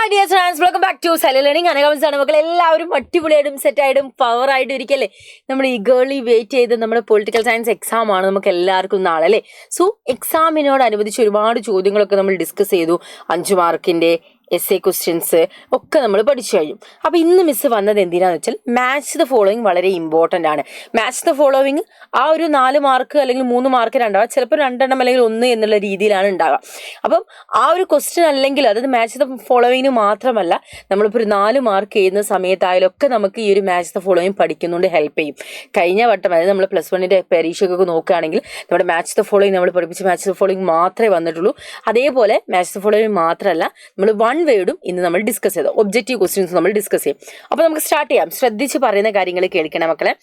Hi dear students, welcome back to silent learning. അനകമൻസാണ് മക്കൾ. എല്ലാവരും അടിപൊളിയായിട്ടും സെറ്റായിട്ടും പവറായിട്ടും ഇരിക്കല്ലേ? നമ്മൾ ഈഗേർലി വെയിറ്റ് ചെയ്ത് നമ്മുടെ പൊളിറ്റിക്കൽ സയൻസ് എക്സാം ആണ് നമുക്ക് എല്ലാവർക്കും നാളെ അല്ലേ. സോ എക്സാമിനോടനുബന്ധിച്ച് ഒരുപാട് ചോദ്യങ്ങളൊക്കെ നമ്മൾ ഡിസ്കസ് ചെയ്തു. 5 മാർക്കിന്റെ essay ക്വസ്റ്റ്യൻസ് ഒക്കെ നമ്മൾ പഠിച്ചു കഴിഞ്ഞു. അപ്പോൾ ഇന്ന് മിസ് വന്നത് എന്തിനാന്ന് വെച്ചാൽ മാച്ച് ദ ഫോളോവിങ് വളരെ ഇമ്പോർട്ടൻ്റ് ആണ്. മാച്ച് ദ ഫോളോവിങ് ആ ഒരു 4 മാർക്ക് അല്ലെങ്കിൽ 3 മാർക്ക് ഉണ്ടാവുക, ചിലപ്പോൾ 2 എണ്ണം അല്ലെങ്കിൽ 1 എന്നുള്ള രീതിയിലാണ് ഉണ്ടാവുക. അപ്പം ആ ഒരു ക്വസ്റ്റ്യൻ അല്ലെങ്കിൽ അതായത് മാച്ച് ദ ഫോളോവിങ്ങിന് മാത്രമല്ല, നമ്മളിപ്പോൾ ഒരു 4 മാർക്ക് ചെയ്യുന്ന സമയത്തായാലൊക്കെ നമുക്ക് ഈ ഒരു മാച്ച് ദ ഫോളോവിങ് പഠിക്കുന്നുണ്ട് ഹെൽപ്പ് ചെയ്യും. കഴിഞ്ഞ വട്ടം അതായത് നമ്മൾ +1 പരീക്ഷയ്ക്കൊക്കെ നോക്കുകയാണെങ്കിൽ നമ്മുടെ മാച്ച് ദ ഫോളോവിങ് നമ്മൾ പഠിപ്പിച്ച മാച്ച് ദ ഫോളോവിങ് മാത്രമേ വന്നിട്ടുള്ളൂ. അതേപോലെ മാച്ച് ദ ഫോളോവിങ് മാത്രമല്ല, നമ്മൾ 1 വേർഡും ഇന്ന് നമ്മൾ ഡിസ്കസ് ചെയ്തു. ഒബ്ജക്റ്റീവ് ക്വസ്റ്റ്യൻസ് നമ്മൾ ഡിസ്കസ് ചെയ്യും. അപ്പോൾ നമുക്ക് സ്റ്റാർട്ട് ചെയ്യാം. ശ്രദ്ധിച്ച് പറയുന്ന കാര്യങ്ങൾ കേൾക്കണം മക്കളെ.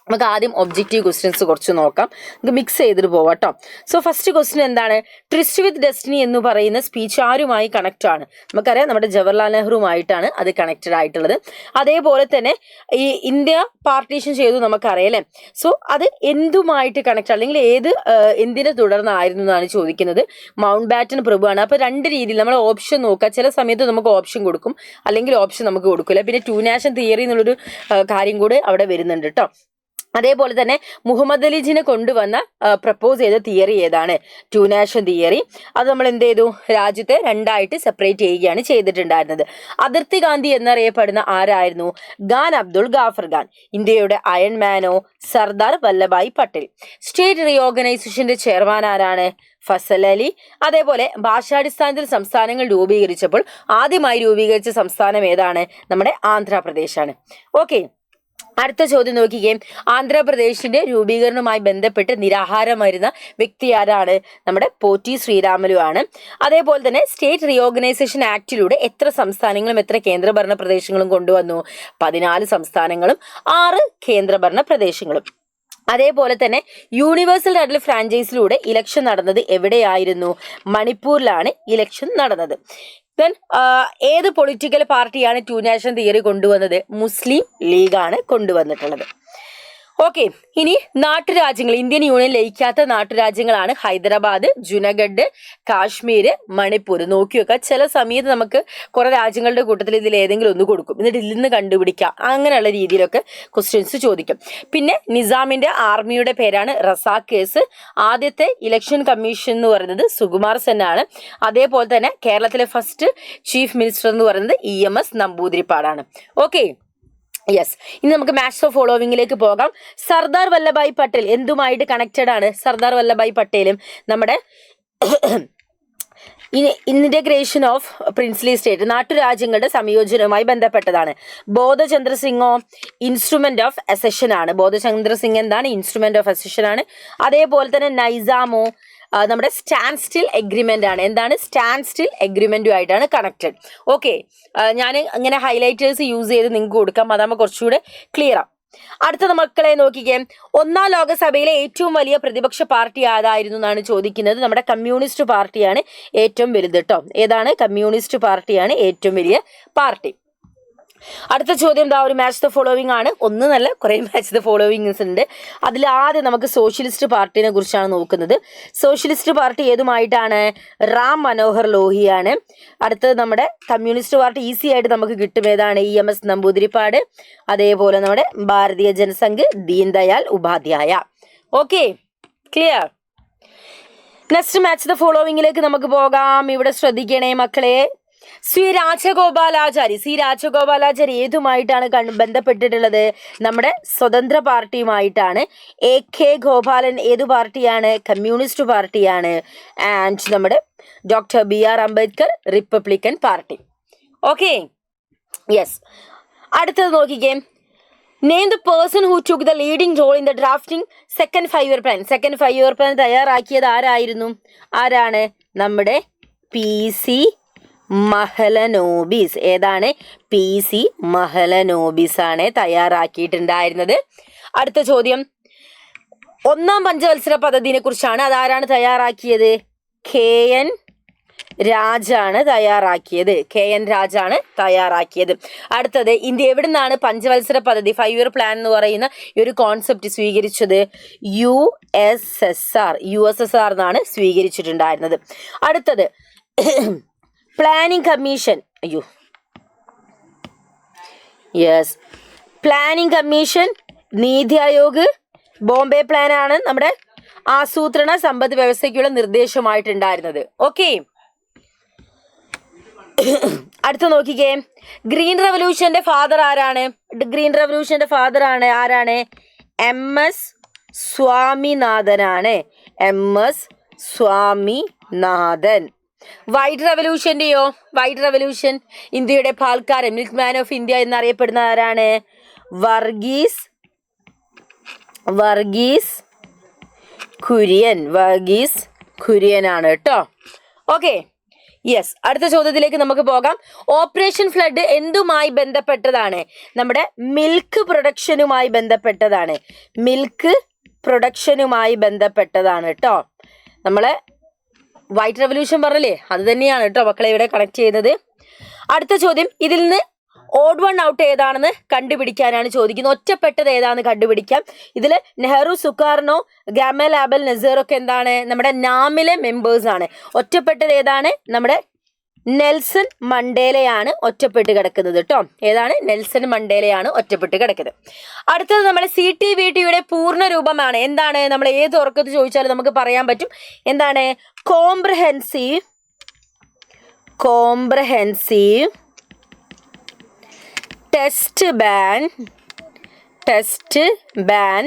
നമുക്ക് ആദ്യം ഒബ്ജക്റ്റീവ് ക്വസ്റ്റ്യൻസ് കുറച്ച് നോക്കാം. നമുക്ക് മിക്സ് ചെയ്തിട്ട് പോവാം കേട്ടോ. സോ ഫസ്റ്റ് ക്വസ്റ്റ്യൻ എന്താണ്? ട്രിസ്റ്റ് വിത്ത് ഡെസ്റ്റിനി എന്ന് പറയുന്ന സ്പീച്ച് ആരുമായി കണക്റ്റ് ആണ്? നമുക്കറിയാം നമ്മുടെ ജവഹർലാൽ നെഹ്റുവുമായിട്ടാണ് അത് കണക്റ്റഡ് ആയിട്ടുള്ളത്. അതേപോലെ തന്നെ ഈ ഇന്ത്യ പാർട്ടീഷൻ ചെയ്തു നമുക്കറിയാം അല്ലേ. സോ അത് എന്തുമായിട്ട് കണക്റ്റ് അല്ലെങ്കിൽ എന്തിനെ തുടർന്നായിരുന്നു എന്നാണ് ചോദിക്കുന്നത്. മൗണ്ട് ബാറ്റൻ പ്രഭുവാണ്. അപ്പോൾ 2 രീതിയിൽ നമ്മൾ ഓപ്ഷൻ നോക്കുക. ചില സമയത്ത് നമുക്ക് ഓപ്ഷൻ കൊടുക്കും, അല്ലെങ്കിൽ ഓപ്ഷൻ നമുക്ക് കൊടുക്കില്ല. പിന്നെ 2 നാഷൻ തിയറി എന്നുള്ളൊരു കാര്യം കൂടി അവിടെ വരുന്നുണ്ട് കേട്ടോ. അതേപോലെ തന്നെ മുഹമ്മദ് അലി ജിനെ കൊണ്ടുവന്ന പ്രപ്പോസ് ചെയ്ത തിയറി ഏതാണ്? 2 നാഷൻ തിയറി. അത് നമ്മൾ എന്ത് ചെയ്തു? രാജ്യത്തെ 2ആയിട്ട് സെപ്പറേറ്റ് ചെയ്യുകയാണ് ചെയ്തിട്ടുണ്ടായിരുന്നത്. അതിർത്തി ഗാന്ധി എന്നറിയപ്പെടുന്ന ആരായിരുന്നു? ഖാൻ അബ്ദുൾ ഗാഫർ ഖാൻ. ഇന്ത്യയുടെ അയൺ മാനോ? സർദാർ വല്ലഭായ് പട്ടേൽ. സ്റ്റേറ്റ് റീഓർഗനൈസേഷന്റെ ചെയർമാൻ ആരാണ്? ഫസൽ അലി. അതേപോലെ ഭാഷാടിസ്ഥാനത്തിൽ സംസ്ഥാനങ്ങൾ രൂപീകരിച്ചപ്പോൾ ആദ്യമായി രൂപീകരിച്ച സംസ്ഥാനം ഏതാണ്? നമ്മുടെ ആന്ധ്രാപ്രദേശാണ്. ഓക്കെ, അടുത്ത ചോദ്യം നോക്കിക്കേ. ആന്ധ്രാപ്രദേശിന്റെ രൂപീകരണവുമായി ബന്ധപ്പെട്ട് നിരാഹാരമായിരുന്ന വ്യക്തി ആരാണ്? നമ്മുടെ പോറ്റി ശ്രീരാമലു ആണ്. അതേപോലെ തന്നെ സ്റ്റേറ്റ് റീഓർഗനൈസേഷൻ ആക്ടിലൂടെ എത്ര സംസ്ഥാനങ്ങളും എത്ര കേന്ദ്രഭരണ പ്രദേശങ്ങളും കൊണ്ടുവന്നു? 14 സംസ്ഥാനങ്ങളും 6 കേന്ദ്രഭരണ പ്രദേശങ്ങളും. അതേപോലെ തന്നെ യൂണിവേഴ്സൽ ടൈറ്റിൽ ഫ്രാഞ്ചൈസിലൂടെ ഇലക്ഷൻ നടന്നത് എവിടെയായിരുന്നു? മണിപ്പൂരിലാണ് ഇലക്ഷൻ നടന്നത്. ദെൻ ഏത് പൊളിറ്റിക്കൽ പാർട്ടിയാണ് 2 നാഷൻ തിയറി കൊണ്ടുവന്നത്? മുസ്ലിം ലീഗാണ് കൊണ്ടുവന്നിട്ടുള്ളത്. ഓക്കെ, ഇനി നാട്ടുരാജ്യങ്ങൾ, ഇന്ത്യൻ യൂണിയൻ ലയിക്കാത്ത നാട്ടുരാജ്യങ്ങളാണ് ഹൈദരാബാദ്, ജുനഗഡ്, കാശ്മീർ, മണിപ്പൂർ. നോക്കി വെക്കുക. ചില സമയത്ത് നമുക്ക് കുറെ രാജ്യങ്ങളുടെ കൂട്ടത്തിൽ ഇതിൽ ഏതെങ്കിലും ഒന്ന് കൊടുക്കും, എന്നിട്ട് ഇതിൽ നിന്ന് കണ്ടുപിടിക്കാം. അങ്ങനെയുള്ള രീതിയിലൊക്കെ ക്വസ്റ്റ്യൻസ് ചോദിക്കും. പിന്നെ നിസാമിന്റെ ആർമിയുടെ പേരാണ് റസാക്കേഴ്സ്. ആദ്യത്തെ ഇലക്ഷൻ കമ്മീഷൻ എന്ന് പറയുന്നത് സുകുമാർ സെൻ ആണ്. അതേപോലെ തന്നെ കേരളത്തിലെ ഫസ്റ്റ് ചീഫ് മിനിസ്റ്റർ എന്ന് പറയുന്നത് EMS നമ്പൂതിരിപ്പാടാണ്. Okay, yes. ഇനി നമുക്ക് മാച്ച് ഓഫ് ഫോളോവിങ്ങിലേക്ക് പോകാം. സർദാർ വല്ലഭായ് പട്ടേൽ എന്തുമായിട്ട് കണക്റ്റഡ് ആണ്? സർദാർ വല്ലഭായ് പട്ടേലും നമ്മുടെ ഇന്റഗ്രേഷൻ ഓഫ് പ്രിൻസ്ലി സ്റ്റേറ്റ്, നാട്ടുരാജ്യങ്ങളുടെ സംയോജനവുമായി ബന്ധപ്പെട്ടതാണ്. ബോധചന്ദ്ര സിംഗോ? ഇൻസ്ട്രുമെന്റ് ഓഫ് അസെഷൻ ആണ്. ബോധചന്ദ്ര സിംഗ് എന്താണ്? ഇൻസ്ട്രുമെന്റ് ഓഫ് അസെഷൻ ആണ്. അതേപോലെ തന്നെ നൈസാമോ? നമ്മുടെ സ്റ്റാൻഡ് സ്റ്റിൽ എഗ്രിമെന്റ് ആണ്. എന്താണ്? സ്റ്റാൻഡ് സ്റ്റിൽ എഗ്രിമെന്റുമായിട്ടാണ് കണക്റ്റഡ്. ഓക്കെ, ഞാൻ അങ്ങനെ ഹൈലൈറ്റേഴ്സ് യൂസ് ചെയ്ത് നിങ്ങൾക്ക് കൊടുക്കാം, അതാകുമ്പോൾ കുറച്ചുകൂടെ ക്ലിയർ ആണ്. അടുത്ത മക്കളെ നോക്കിക്കേ. 1ാം ലോകസഭയിലെ ഏറ്റവും വലിയ പ്രതിപക്ഷ പാർട്ടി ആരായിരുന്നു എന്നാണ് ചോദിക്കുന്നത്. നമ്മുടെ കമ്മ്യൂണിസ്റ്റ് പാർട്ടിയാണ് ഏറ്റവും വലുത് കേട്ടോ. ഏതാണ്? കമ്മ്യൂണിസ്റ്റ് പാർട്ടിയാണ് ഏറ്റവും വലിയ പാർട്ടി. അടുത്ത ചോദ്യം എന്താ? ഒരു മാച്ച് ദ ഫോളോവിങ് ആണ്. ഒന്നല്ല, കുറേ മാച്ച് ദ ഫോളോവിങ്സ് ഉണ്ട്. അതിൽ ആദ്യം നമുക്ക് സോഷ്യലിസ്റ്റ് പാർട്ടിനെ കുറിച്ചാണ് നോക്കുന്നത്. സോഷ്യലിസ്റ്റ് പാർട്ടി ഏതുമായിട്ടാണ്? റാം മനോഹർ ലോഹിയാണ്. അടുത്തത് നമ്മുടെ കമ്മ്യൂണിസ്റ്റ് പാർട്ടി ഈസി ആയിട്ട് നമുക്ക് കിട്ടും. ഏതാണ്? EMS നമ്പൂതിരിപ്പാട്. അതേപോലെ നമ്മുടെ Bharatiya Jana Sangh Deen Dayal Upadhyaya. Okay, clear. Next match the ഫോളോവിങ്ങിലേക്ക് നമുക്ക് പോകാം. ഇവിടെ ശ്രദ്ധിക്കണേ മക്കളെ. സി രാജഗോപാലാചാരി ഏതുമായിട്ടാണ് ബന്ധപ്പെട്ടിട്ടുള്ളത്? നമ്മുടെ സ്വതന്ത്ര പാർട്ടിയുമായിട്ടാണ്. AK ഗോപാലൻ ഏതു പാർട്ടിയാണ്? കമ്മ്യൂണിസ്റ്റ് പാർട്ടിയാണ്. ആൻഡ് നമ്മുടെ doctor BR Ambedkar republican party. Okay, yes. അടുത്തത് നോക്കിക്കേ. Name the person who took the leading role in the drafting second 5-year plan. Second 5-year plan തയ്യാറാക്കിയത് ആരായിരുന്നു? ആരാണ്? നമ്മുടെ PC മഹലനോബിസ്. ഏതാണ്? PC മഹലനോബിസ് ആണ് തയ്യാറാക്കിയിട്ടുണ്ടായിരുന്നത്. അടുത്ത ചോദ്യം 1ാം പഞ്ചവത്സര പദ്ധതിനെ കുറിച്ചാണ്. അതാരാണ് തയ്യാറാക്കിയത്? KN രാജാണ് തയ്യാറാക്കിയത്. അടുത്തത്, ഇന്ത്യ എവിടെ നിന്നാണ് പഞ്ചവത്സര പദ്ധതി 5-year പ്ലാൻ എന്ന് പറയുന്ന ഈ ഒരു കോൺസെപ്റ്റ് സ്വീകരിച്ചത്? USSR എന്നാണ് സ്വീകരിച്ചിട്ടുണ്ടായിരുന്നത്. അടുത്തത് planning commission. Yes. Planning commission, NITI Aayog, Bombay plan ആണ് നമ്മുടെ ആസൂത്രണ സമ്പദ് വ്യവസ്ഥയ്ക്കുള്ള നിർദ്ദേശമായിട്ടുണ്ടായിരുന്നത്. ഓക്കെ, അടുത്ത നോക്കിക്കേ. ഗ്രീൻ റവല്യൂഷന്റെ ഫാദർ ആരാണ്? ഗ്രീൻ റവല്യൂഷന്റെ ഫാദർ ആരാണ്? MS സ്വാമിനാഥനാണ്. MS സ്വാമിനാഥൻ. വൈറ്റ് റവല്യൂഷന്റെയോ? വൈറ്റ് റവല്യൂഷൻ, ഇന്ത്യയുടെ പാൽക്കാരൻ, മിൽക്ക് മാൻ ഓഫ് ഇന്ത്യ എന്നറിയപ്പെടുന്ന ആരാണ്? വർഗീസ് കുര്യൻ. വർഗീസ് കുര്യൻ ആണ് കേട്ടോ. Okay, yes. അടുത്ത ചോദ്യത്തിലേക്ക് നമുക്ക് പോകാം. ഓപ്പറേഷൻ ഫ്ലഡ് എന്തുമായി ബന്ധപ്പെട്ടതാണ്? നമ്മുടെ മിൽക്ക് പ്രൊഡക്ഷനുമായി ബന്ധപ്പെട്ടതാണ്. മിൽക്ക് പ്രൊഡക്ഷനുമായി ബന്ധപ്പെട്ടതാണ് കേട്ടോ. നമ്മളെ വൈറ്റ് റവല്യൂഷൻ പറഞ്ഞല്ലേ, അത് തന്നെയാണ് കേട്ടോ മക്കളെ ഇവിടെ കണക്ട് ചെയ്യുന്നത്. അടുത്ത ചോദ്യം, ഇതിൽ നിന്ന് ഓഡ് വൺ ഔട്ട് ഏതാണെന്ന് കണ്ടുപിടിക്കാനാണ് ചോദിക്കുന്നത്. ഒറ്റപ്പെട്ടത് ഏതാണെന്ന് കണ്ടുപിടിക്കാം. ഇതിൽ നെഹ്റു, സുകാർണോ, ഗാമൽ ആബൽ, നസീർ ഒക്കെ എന്താണ്? നമ്മുടെ നാമിലെ മെമ്പേഴ്സ് ആണ്. ഒറ്റപ്പെട്ടത് ഏതാണ്? നമ്മുടെ നെൽസൺ മണ്ടേലയാണ് ഒറ്റപ്പെട്ട് കിടക്കുന്നത് കേട്ടോ. ഏതാണ്? നെൽസൺ മണ്ടേലയാണ് ഒറ്റപ്പെട്ട് കിടക്കുന്നത്. അടുത്തത് നമ്മുടെ CTVTയുടെ പൂർണ്ണ രൂപമാണ്. എന്താണ്? നമ്മൾ ഏത് ഉറക്കത്ത് ചോദിച്ചാലും നമുക്ക് പറയാൻ പറ്റും. എന്താണ്? Comprehensive test ban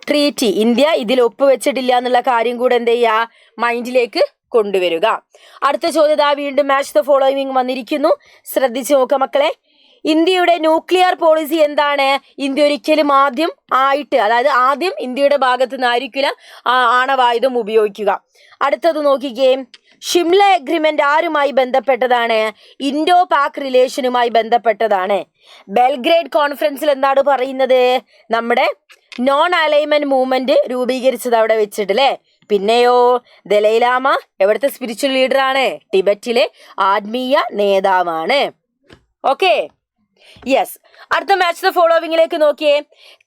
treaty. India ഇതിൽ ഒപ്പുവെച്ചിട്ടില്ല എന്നുള്ള കാര്യം കൂടെ എന്ത് ചെയ്യുക? മൈൻഡിലേക്ക് കൊണ്ടുവരിക. അടുത്ത ചോദ്യം വീണ്ടും മാച്ച് ദ ഫോളോവിങ് വന്നിരിക്കുന്നു. ശ്രദ്ധിച്ചു നോക്കുക മക്കളെ. ഇന്ത്യയുടെ ന്യൂക്ലിയർ പോളിസി എന്താണ്? ഇന്ത്യ ഒരിക്കലും ആദ്യം ഇന്ത്യയുടെ ഭാഗത്ത് നിന്നായിരിക്കില്ല ആണവായുധം ഉപയോഗിക്കുക. അടുത്തത് നോക്കിക്കേ. ഷിംല എഗ്രിമെന്റ് ആരുമായി ബന്ധപ്പെട്ടതാണ്? ഇൻഡോ പാക് റിലേഷനുമായി ബന്ധപ്പെട്ടതാണ്. ബെൽഗ്രേഡ് കോൺഫറൻസിൽ എന്താണ് പറയുന്നത്? നമ്മുടെ നോൺ അലൈൻമെന്റ് മൂവ്മെന്റ് രൂപീകരിച്ചത് അവിടെ വെച്ചിട്ട് അല്ലേ. പിന്നെയോ ദലൈലാമ എവിടുത്തെ സ്പിരിച്വൽ ലീഡറാണ്? ടിബറ്റിലെ ആത്മീയ നേതാവാണ്. Okay, yes. അടുത്ത മാച്ച് ദ ഫോളോവിംഗിലേക്ക് നോക്കിയേ.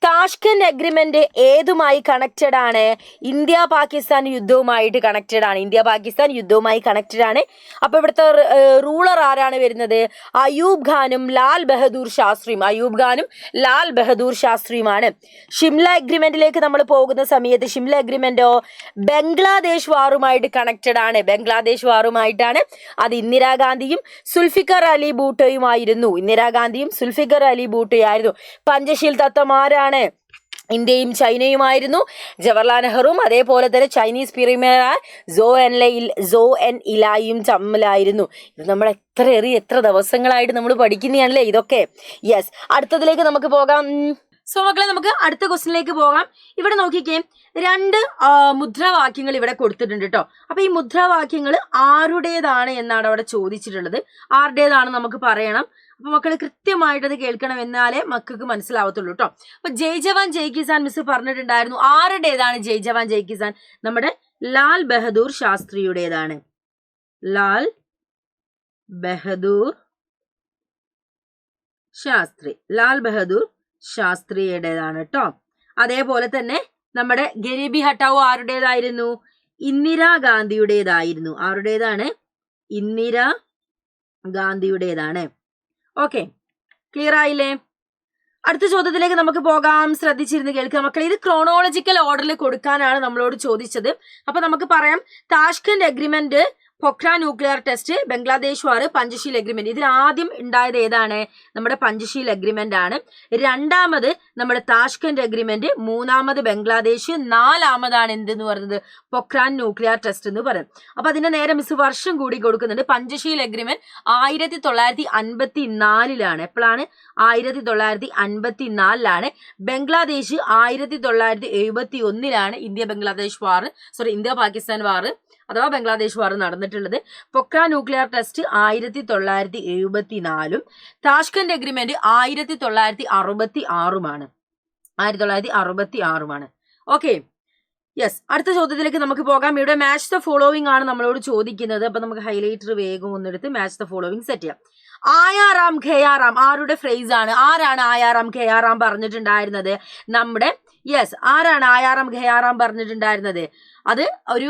താഷ്കന്റ് അഗ്രിമെന്റ് ഏതുമായി കണക്റ്റഡ് ആണ്? ഇന്ത്യ പാകിസ്ഥാൻ യുദ്ധവുമായിട്ട് കണക്റ്റഡ് ആണ്. അപ്പൊ ഇവിടുത്തെ റൂളർ ആരാണ് വരുന്നത്? അയൂബ് ഖാനും ലാൽ ബഹദൂർ ശാസ്ത്രിയുമാണ്. ഷിംല അഗ്രിമെന്റിലേക്ക് നമ്മൾ പോകുന്ന സമയത്ത് ഷിംല അഗ്രിമെന്റോ ബംഗ്ലാദേശ് വാറുമായിട്ട് കണക്റ്റഡ് ആണ്. അത് ഇന്ദിരാഗാന്ധിയും സുൽഫിക്കർ അലി ഭൂട്ടോയുമായിരുന്നു. പഞ്ചശീൽ തത്വമാരാണ്? ഇന്ത്യയും ചൈനയുമായിരുന്നു. ജവഹർലാൽ നെഹ്റുവും അതേപോലെ തന്നെ ചൈനീസ് പ്രീമിയർ സോ എൻ ഇലായും തമ്മിലായിരുന്നു. ഇത് നമ്മൾ എത്ര ദിവസങ്ങളായിട്ട് നമ്മൾ പഠിക്കുന്നതാണല്ലേ ഇതൊക്കെ. യെസ്, അടുത്തതിലേക്ക് നമുക്ക് പോകാം. സോ മക്കളെ, നമുക്ക് അടുത്ത ക്വസ്റ്റ്യനിലേക്ക് പോകാം. ഇവിടെ നോക്കിക്കേ, 2 മുദ്രാവാക്യങ്ങൾ ഇവിടെ കൊടുത്തിട്ടുണ്ട് കേട്ടോ. അപ്പൊ ഈ മുദ്രാവാക്യങ്ങൾ ആരുടേതാണ് എന്നാണ് അവിടെ ചോദിച്ചിട്ടുള്ളത്. ആരുടേതാണ് നമുക്ക് പറയണം. അപ്പൊ മക്കൾ കൃത്യമായിട്ട് അത് കേൾക്കണം, എന്നാലേ മക്കൾക്ക് മനസ്സിലാവത്തുള്ളൂ കേട്ടോ. അപ്പൊ ജയ് ജവാൻ ജയ് കിസാൻ മിസ് പറഞ്ഞിട്ടുണ്ടായിരുന്നു. ആരുടേതാണ് ജയ് ജവാൻ ജയ് കിസാൻ? നമ്മുടെ ലാൽ ബഹദൂർ ശാസ്ത്രിയുടേതാണ്. ലാൽ ബഹദൂർ ശാസ്ത്രിയുടേതാണ് കേട്ടോ. അതേപോലെ തന്നെ നമ്മുടെ ഗരീബി ഹട്ടാവോ ആരുടേതായിരുന്നു? ഇന്ദിരാഗാന്ധിയുടേതായിരുന്നു. ആരുടേതാണ്? ഇന്ദിരാഗാന്ധിയുടേതാണ്. ഓക്കെ, ക്ലിയർ ആയില്ലേ? അടുത്ത ചോദ്യത്തിലേക്ക് നമുക്ക് പോകാം. ശ്രദ്ധിച്ചിരുന്ന് കേൾക്കുക മക്കളെ. ഇത് ക്രോണോളജിക്കൽ ഓർഡറിൽ കൊടുക്കാനാണ് നമ്മളോട് ചോദിച്ചത്. അപ്പൊ നമുക്ക് പറയാം. Tashkent agreement, Pokhran nuclear test, Bangladesh war, Panchsheel agreement. ഇതിൽ ആദ്യം ഉണ്ടായത് ഏതാണ്? നമ്മുടെ പഞ്ചശീൽ അഗ്രിമെന്റ് ആണ്. രണ്ടാമത് നമ്മുടെ താഷ്കന്റ് അഗ്രിമെന്റ്, മൂന്നാമത് ബംഗ്ലാദേശ്, നാലാമതാണ് എന്തെന്ന് പറയുന്നത്? പൊഖ്രാൻ ന്യൂക്ലിയർ ടെസ്റ്റ് എന്ന് പറയും. അപ്പൊ അതിന്റെ നേരെ മിസ് വർഷം കൂടി കൊടുക്കുന്നുണ്ട്. പഞ്ചശീൽ അഗ്രിമെന്റ് 1954 എപ്പോഴാണ്? 1954. ബംഗ്ലാദേശ് 1971 ഇന്ത്യ പാകിസ്ഥാൻ വാർ അഥവാ ബംഗ്ലാദേശ് വാർ നടന്നിട്ടുള്ളത്. Pokhran nuclear test 1974. Tashkent agreement 1966. Okay, yes. അടുത്ത ചോദ്യത്തിലേക്ക് നമുക്ക് പോകാം. ഇവിടെ മാച്ച് ദ ഫോളോവിംഗ് ആണ് നമ്മളോട് ചോദിക്കുന്നത്. അപ്പൊ നമുക്ക് ഹൈലൈറ്റർ വേഗം ഒന്നെടുത്ത് മാച്ച് ദ ഫോളോവിംഗ് സെറ്റ് ചെയ്യാം. ആയാറാം ഖയാറാം ആരുടെ ഫ്രേസ് ആണ്? ആരാണ് ആയാറാം ഖയാറാം പറഞ്ഞിട്ടുണ്ടായിരുന്നത്? നമ്മുടെ യെസ്, ആരാണ് ആയാറാം ഖയാറാം പറഞ്ഞിട്ടുണ്ടായിരുന്നത്? അത് ഒരു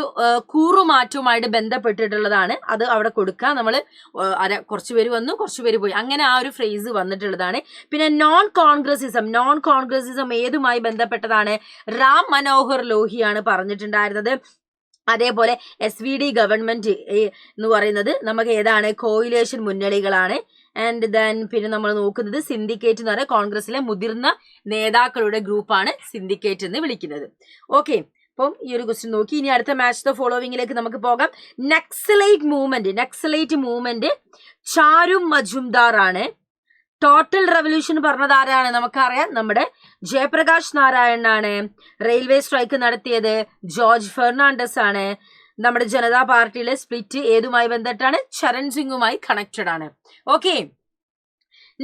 കൂറുമാറ്റവുമായിട്ട് ബന്ധപ്പെട്ടിട്ടുള്ളതാണ്. അത് അവിടെ കൊടുക്കുക. നമ്മൾ കുറച്ച് പേര് വന്നു, കുറച്ച് പേര് പോയി, അങ്ങനെ ആ ഒരു ഫ്രേസ് വന്നിട്ടുള്ളതാണ്. പിന്നെ നോൺ കോൺഗ്രസിസം ഏതുമായി ബന്ധപ്പെട്ടതാണ്? റാം മനോഹർ ലോഹിയാണ് പറഞ്ഞിട്ടുണ്ടായിരുന്നത്. അതേപോലെ SVD ഗവൺമെന്റ് എന്ന് പറയുന്നത് നമുക്ക് ഏതാണ്? കോയിലേഷൻ മുന്നണികളാണ്. ആൻഡ് ദെൻ പിന്നെ നമ്മൾ നോക്കുന്നത് സിൻഡിക്കേറ്റ് എന്ന് പറയുന്നത് കോൺഗ്രസിലെ മുതിർന്ന നേതാക്കളുടെ ഗ്രൂപ്പാണ് സിൻഡിക്കേറ്റ് എന്ന് വിളിക്കുന്നത്. ഓക്കെ, അപ്പം ഈ ഒരു ക്വസ്റ്റ്യൻ നോക്കി. ഇനി അടുത്ത മാച്ച് ദ ഫോളോവിംഗിലേക്ക് നമുക്ക് പോകാം. നക്സലൈറ്റ് മൂവ്മെന്റ് ചാരു മജുംദാർ ആണ്. ടോട്ടൽ റെവല്യൂഷൻ പറഞ്ഞത് ആരാണ്? നമുക്കറിയാം, നമ്മുടെ ജയപ്രകാശ് നാരായണനാണ്. റെയിൽവേ സ്ട്രൈക്ക് നടത്തിയത് ജോർജ് ഫെർണാണ്ടസ് ആണ്. നമ്മുടെ ജനതാ പാർട്ടിയിലെ സ്പ്ലിറ്റ് ഏതുമായി ബന്ധപ്പെട്ടാണ്? ചരൺ സിംഗുമായി കണക്റ്റഡ് ആണ്. ഓക്കെ,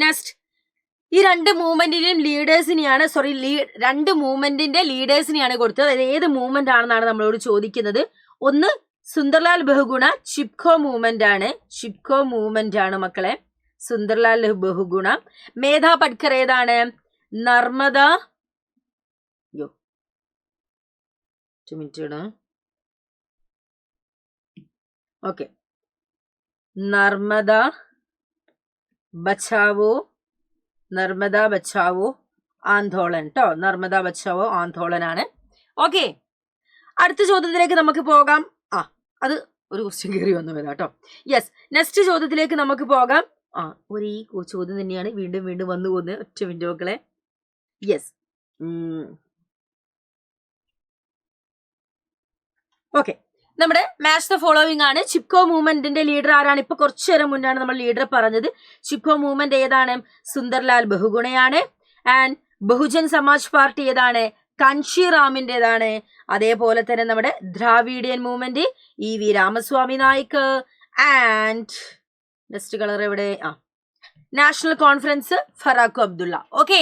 നെക്സ്റ്റ് ഈ രണ്ട് മൂവ്മെന്റിന്റെയും രണ്ട് മൂവ്മെന്റിന്റെ ലീഡേഴ്സിനെയാണ് കൊടുത്തത്. അത് ഏത് മൂവ്മെന്റ് ആണെന്നാണ് നമ്മളോട് ചോദിക്കുന്നത്. ഒന്ന് സുന്ദർലാൽ ബഹുഗുണ ചിപ്കോ മൂവ്മെന്റ് ആണ് മക്കളെ. സുന്ദർലാൽ ബഹുഗുണ. മേധാ പട്കർ ഏതാണ്? നർമ്മദ നർമ്മദ ബച്ചാവോ ആന്തോളൻ ട്ടോ. നർമ്മദ ബച്ചാവോ ആന്തോളൻ ആണ്. ഓക്കെ, അടുത്ത ചോദ്യത്തിലേക്ക് നമുക്ക് പോകാം. അത് ഒരു ക്വസ്റ്റ്യൻ കയറി വന്നു കേട്ടോ. യെസ്, നെക്സ്റ്റ് ചോദ്യത്തിലേക്ക് നമുക്ക് പോകാം. ഒരു ഈ ചോദ്യം തന്നെയാണ് വീണ്ടും വീണ്ടും വന്നു പോകുന്നത്. ഒറ്റ മിനിറ്റ് മക്കളെ. യെസ്, ഓക്കെ, നമ്മുടെ മാച്ച് ദ ഫോളോവിംഗ് ആണ്. ചിപ്കോ മൂവ്മെന്റിന്റെ ലീഡർ ആരാണ്? ഇപ്പൊ കുറച്ചു നേരം മുന്നാണ് നമ്മൾ ലീഡർ പറഞ്ഞത്. ചിപ്കോ മൂവ്മെന്റ് ഏതാണ്? സുന്ദർലാൽ ബഹുഗുണയാണ്. ആൻഡ് ബഹുജൻ സമാജ് പാർട്ടി ഏതാണ്? കൻഷിറാമിന്റേതാണ്. അതേപോലെ തന്നെ നമ്മുടെ Dravidian movement EV Ramaswamy Naicker. And next colour എവിടെ? National conference Farooq Abdullah. Okay,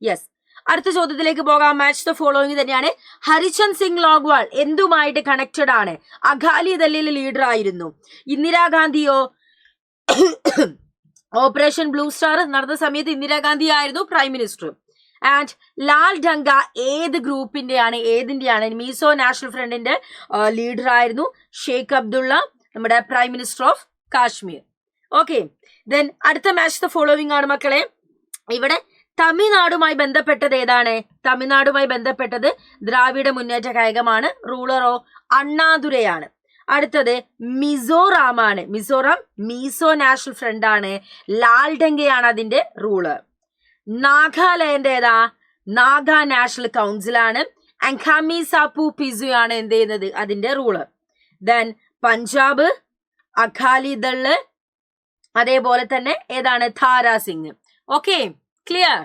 yes, അടുത്ത ചോദ്യത്തിലേക്ക് പോകാം. മാച്ച് ദ ഫോളോയിങ് തന്നെയാണ്. ഹരിചന്ദ് സിംഗ് ലോഗ്വാൾ എന്തുമായിട്ട് കണക്റ്റഡ് ആണ്? അകാലിദളിലെ ലീഡർ ആയിരുന്നു. ഇന്ദിരാഗാന്ധിയോ? ഓപ്പറേഷൻ ബ്ലൂ സ്റ്റാർ നടന്ന സമയത്ത് ഇന്ദിരാഗാന്ധി ആയിരുന്നു prime minister. And Lal Denga ഏതിന്റെയാണ്? മീസോ നാഷണൽ ഫ്രണ്ടിന്റെ ലീഡർ ആയിരുന്നു. ഷെയ്ഖ് അബ്ദുള്ള, നമ്മുടെ prime minister of Kashmir. Okay, then അടുത്ത മാച്ച് ദ ഫോളോവിംഗ് ആണ് മക്കളെ. ഇവിടെ തമിഴ്നാടുമായി ബന്ധപ്പെട്ടത് ഏതാണ്? തമിഴ്നാടുമായി ബന്ധപ്പെട്ടത് ദ്രാവിഡ മുന്നേറ്റ കഴകമാണ്. റൂളറോ? അണ്ണാദുരയാണ്. അടുത്തത് മിസോറാമാണ്. മീസോ നാഷണൽ ഫ്രണ്ട് ആണ്. ലാൽ ഡങ്കയാണ് അതിന്റെ റൂളർ. നാഗാലാൻഡ് ഏതാ? നാഗ നാഷണൽ കൗൺസിൽ ആണ്. അങ്കാമി സാപ്പു പിസുയാണ് എന്ത് ചെയ്യുന്നത്? അതിന്റെ റൂളർ. ദെൻ പഞ്ചാബ് അകാലിദള്, അതേപോലെ തന്നെ ഏതാണ്? താരാ സിംഗ്. Okay, clear.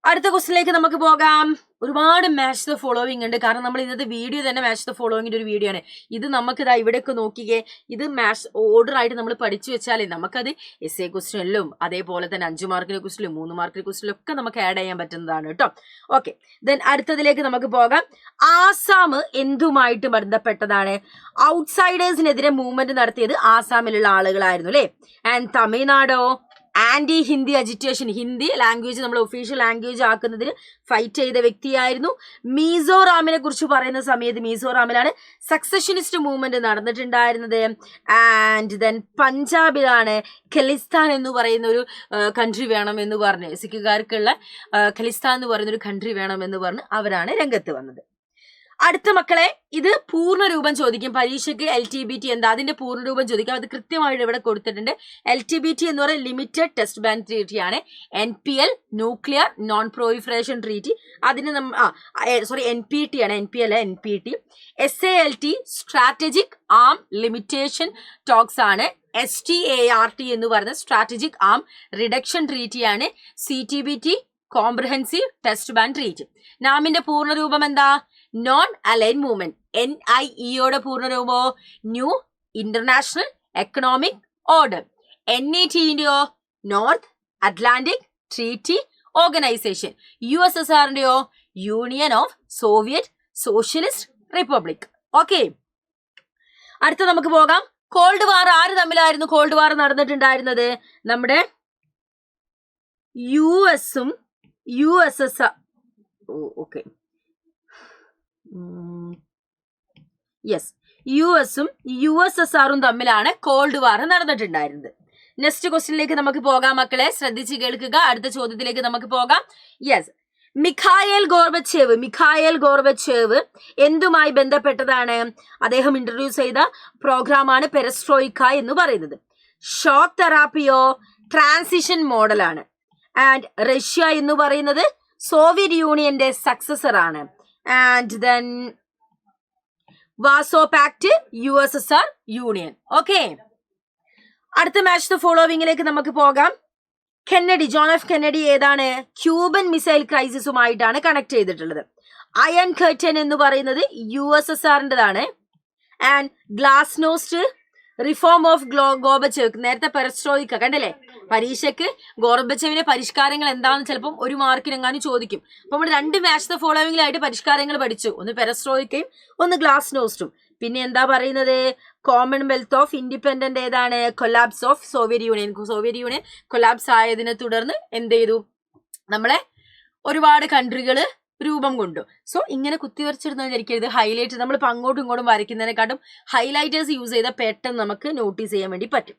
അടുത്ത ക്വസ്റ്റിനിലേക്ക് നമുക്ക് പോകാം. ഒരുപാട് മാച്ച് ദ ഫോളോവിംഗ് ഉണ്ട്. കാരണം നമ്മൾ ഇന്നത്തെ വീഡിയോ തന്നെ മാച്ച് ദ ഫോളോവിങ്ങിന്റെ ഒരു വീഡിയോ ആണ്. ഇത് നമുക്ക് ഇതാ ഇവിടെയൊക്കെ നോക്കിക്കേ. ഇത് മാച്ച് ഓർഡർ ആയിട്ട് നമ്മൾ പഠിച്ചു വെച്ചാലേ നമുക്കത് essay ക്വസ്റ്റ്യനിലും അതേപോലെ തന്നെ 5 മാർക്കിന്റെ ക്വസ്റ്റ്യനിലും 3 മാർക്കിന്റെ ക്വസ്റ്റ്യനിലും ഒക്കെ നമുക്ക് ആഡ് ചെയ്യാൻ പറ്റുന്നതാണ് കേട്ടോ. ഓക്കെ, ദെൻ അടുത്തതിലേക്ക് നമുക്ക് പോകാം. ആസാം എന്തുമായിട്ട് ബന്ധപ്പെട്ടതാണ്? ഔട്ട്സൈഡേഴ്സിനെതിരെ മൂവ്മെന്റ് നടത്തിയത് ആസാമിലുള്ള ആളുകളായിരുന്നു അല്ലെ. ആൻഡ് തമിഴ്നാടോ? Anti Hindi agitation, Hindi language നമ്മൾ ഒഫീഷ്യൽ ലാംഗ്വേജ് ആക്കുന്നതിന് ഫൈറ്റ് ചെയ്ത വ്യക്തിയായിരുന്നു. മിസോറാമിനെ കുറിച്ച് പറയുന്ന സമയത്ത് മിസോറാമിലാണ് സക്സഷനിസ്റ്റ് മൂവ്മെന്റ് നടന്നിട്ടുണ്ടായിരുന്നത്. ആൻഡ് ദെൻ പഞ്ചാബിലാണ് ഖലിസ്ഥാൻ എന്ന് പറയുന്ന ഒരു കൺട്രി വേണം എന്ന് പറഞ്ഞ്, സിഖുകാർക്കുള്ള ഖലിസ്ഥാൻ എന്ന് പറയുന്ന ഒരു കൺട്രി വേണം എന്ന് പറഞ്ഞ് അവരാണ് രംഗത്ത് വന്നത്. അടുത്ത മക്കളെ, ഇത് പൂർണ്ണരൂപം ചോദിക്കും പരീക്ഷയ്ക്ക്. LTBT എന്താ? അതിന്റെ പൂർണ്ണരൂപം ചോദിക്കാം. അത് കൃത്യമായിട്ട് ഇവിടെ കൊടുത്തിട്ടുണ്ട്. LTBT എന്ന് പറയുന്നത് ലിമിറ്റഡ് ടെസ്റ്റ് ബാൻ ട്രീറ്റി ആണ്. NPL nuclear non proliferation treaty. അതിന് NPT ആണ്. NPL NPT. SALT strategic arm limitation talks ആണ്. START എന്ന് പറയുന്ന സ്ട്രാറ്റജിക് ആം റിഡക്ഷൻ ട്രീറ്റി ആണ്. CTBT comprehensive test ban treaty. നാമിന്റെ പൂർണ്ണരൂപം എന്താ? Non align movement. NIEയോടെ പൂർണ്ണരൂപമോ? New international economic order. NATന്റെയോ? North Atlantic treaty organisation. USSRന്റെയോ? Union of Soviet socialist republic. Okay, അടുത്ത നമുക്ക് പോകാം. കോൾഡ് വാർ ആര് തമ്മിലായിരുന്നു കോൾഡ് വാർ നടന്നിട്ടുണ്ടായിരുന്നത്? നമ്മുടെ US-ഉം USSR ഓക്കെ, യെസ്, US-ഉം USSR-ഉം തമ്മിലാണ് കോൾഡ് വാർ നടന്നിട്ടുണ്ടായിരുന്നത്. നെക്സ്റ്റ് ക്വസ്റ്റ്യനിലേക്ക് നമുക്ക് പോകാം മക്കളെ, ശ്രദ്ധിച്ച് കേൾക്കുക. അടുത്ത ചോദ്യത്തിലേക്ക് നമുക്ക് പോകാം. യെസ്, മിഖായേൽ ഗോർബച്ചേവ് എന്തുമായി ബന്ധപ്പെട്ടതാണ്? അദ്ദേഹം ഇൻട്രൊഡ്യൂസ് ചെയ്ത പ്രോഗ്രാമാണ് പെരസ്ട്രോയിക്ക എന്ന് പറയുന്നത്. ഷോക്ക് തെറാപ്പിയോ ട്രാൻസിഷൻ മോഡലാണ്. ആൻഡ് റഷ്യ എന്ന് പറയുന്നത് സോവിയറ്റ് യൂണിയന്റെ സക്സസർ ആണ്. And then Warsaw pact USSR union. Okay, അടുത്ത മാച്ച് ദ ഫോളോവിംഗിലേക്ക് നമുക്ക് പോകാം. ജോൺ എഫ് കെന്നഡി ഏതാണ്? ക്യൂബൻ മിസൈൽ ക്രൈസിസുമായിട്ടാണ് കണക്ട് ചെയ്തിട്ടുള്ളത്. അയൺ കർട്ടൻ എന്ന് പറയുന്നത് USSR-ൻ്റെതാണ്. And glasnost reform of Gorbachev, നേരത്തെ പെരസ്ട്രോയിക്ക കണ്ടല്ലേ, പരീക്ഷയ്ക്ക് ഗോർബച്ചേവിന്റെ പരിഷ്കാരങ്ങൾ എന്താണെന്ന് ചിലപ്പം 1 മാർക്കിനെങ്ങാനും ചോദിക്കും. അപ്പൊ നമ്മൾ 2 മാച്ച് ദ ഫോളോവിംഗിലായിട്ട് പരിഷ്കാരങ്ങൾ പഠിച്ചു, ഒന്ന് പെരസ്ട്രോയിക്കയും ഒന്ന് ഗ്ലാസ്നോസ്റ്റും. പിന്നെ എന്താ പറയുന്നത്? കോമൺവെൽത്ത് ഓഫ് ഇൻഡിപെൻഡന്റ് ഏതാണ്? Collapse of Soviet union collapse ആയതിനെ തുടർന്ന് എന്ത് ചെയ്തു? നമ്മളെ ഒരുപാട് കൺട്രികൾ രൂപം കൊണ്ടു. സോ ഇങ്ങനെ കുത്തിവരച്ചിരുന്ന വിചാരിക്കരുത്. ഹൈലൈറ്റ് നമ്മളിപ്പോൾ അങ്ങോട്ടും ഇങ്ങോട്ടും വരയ്ക്കുന്നതിനെക്കാട്ടും ഹൈലൈറ്റേഴ്സ് യൂസ് ചെയ്ത പെട്ടെന്ന് നമുക്ക് നോട്ടീസ് ചെയ്യാൻ വേണ്ടി പറ്റും.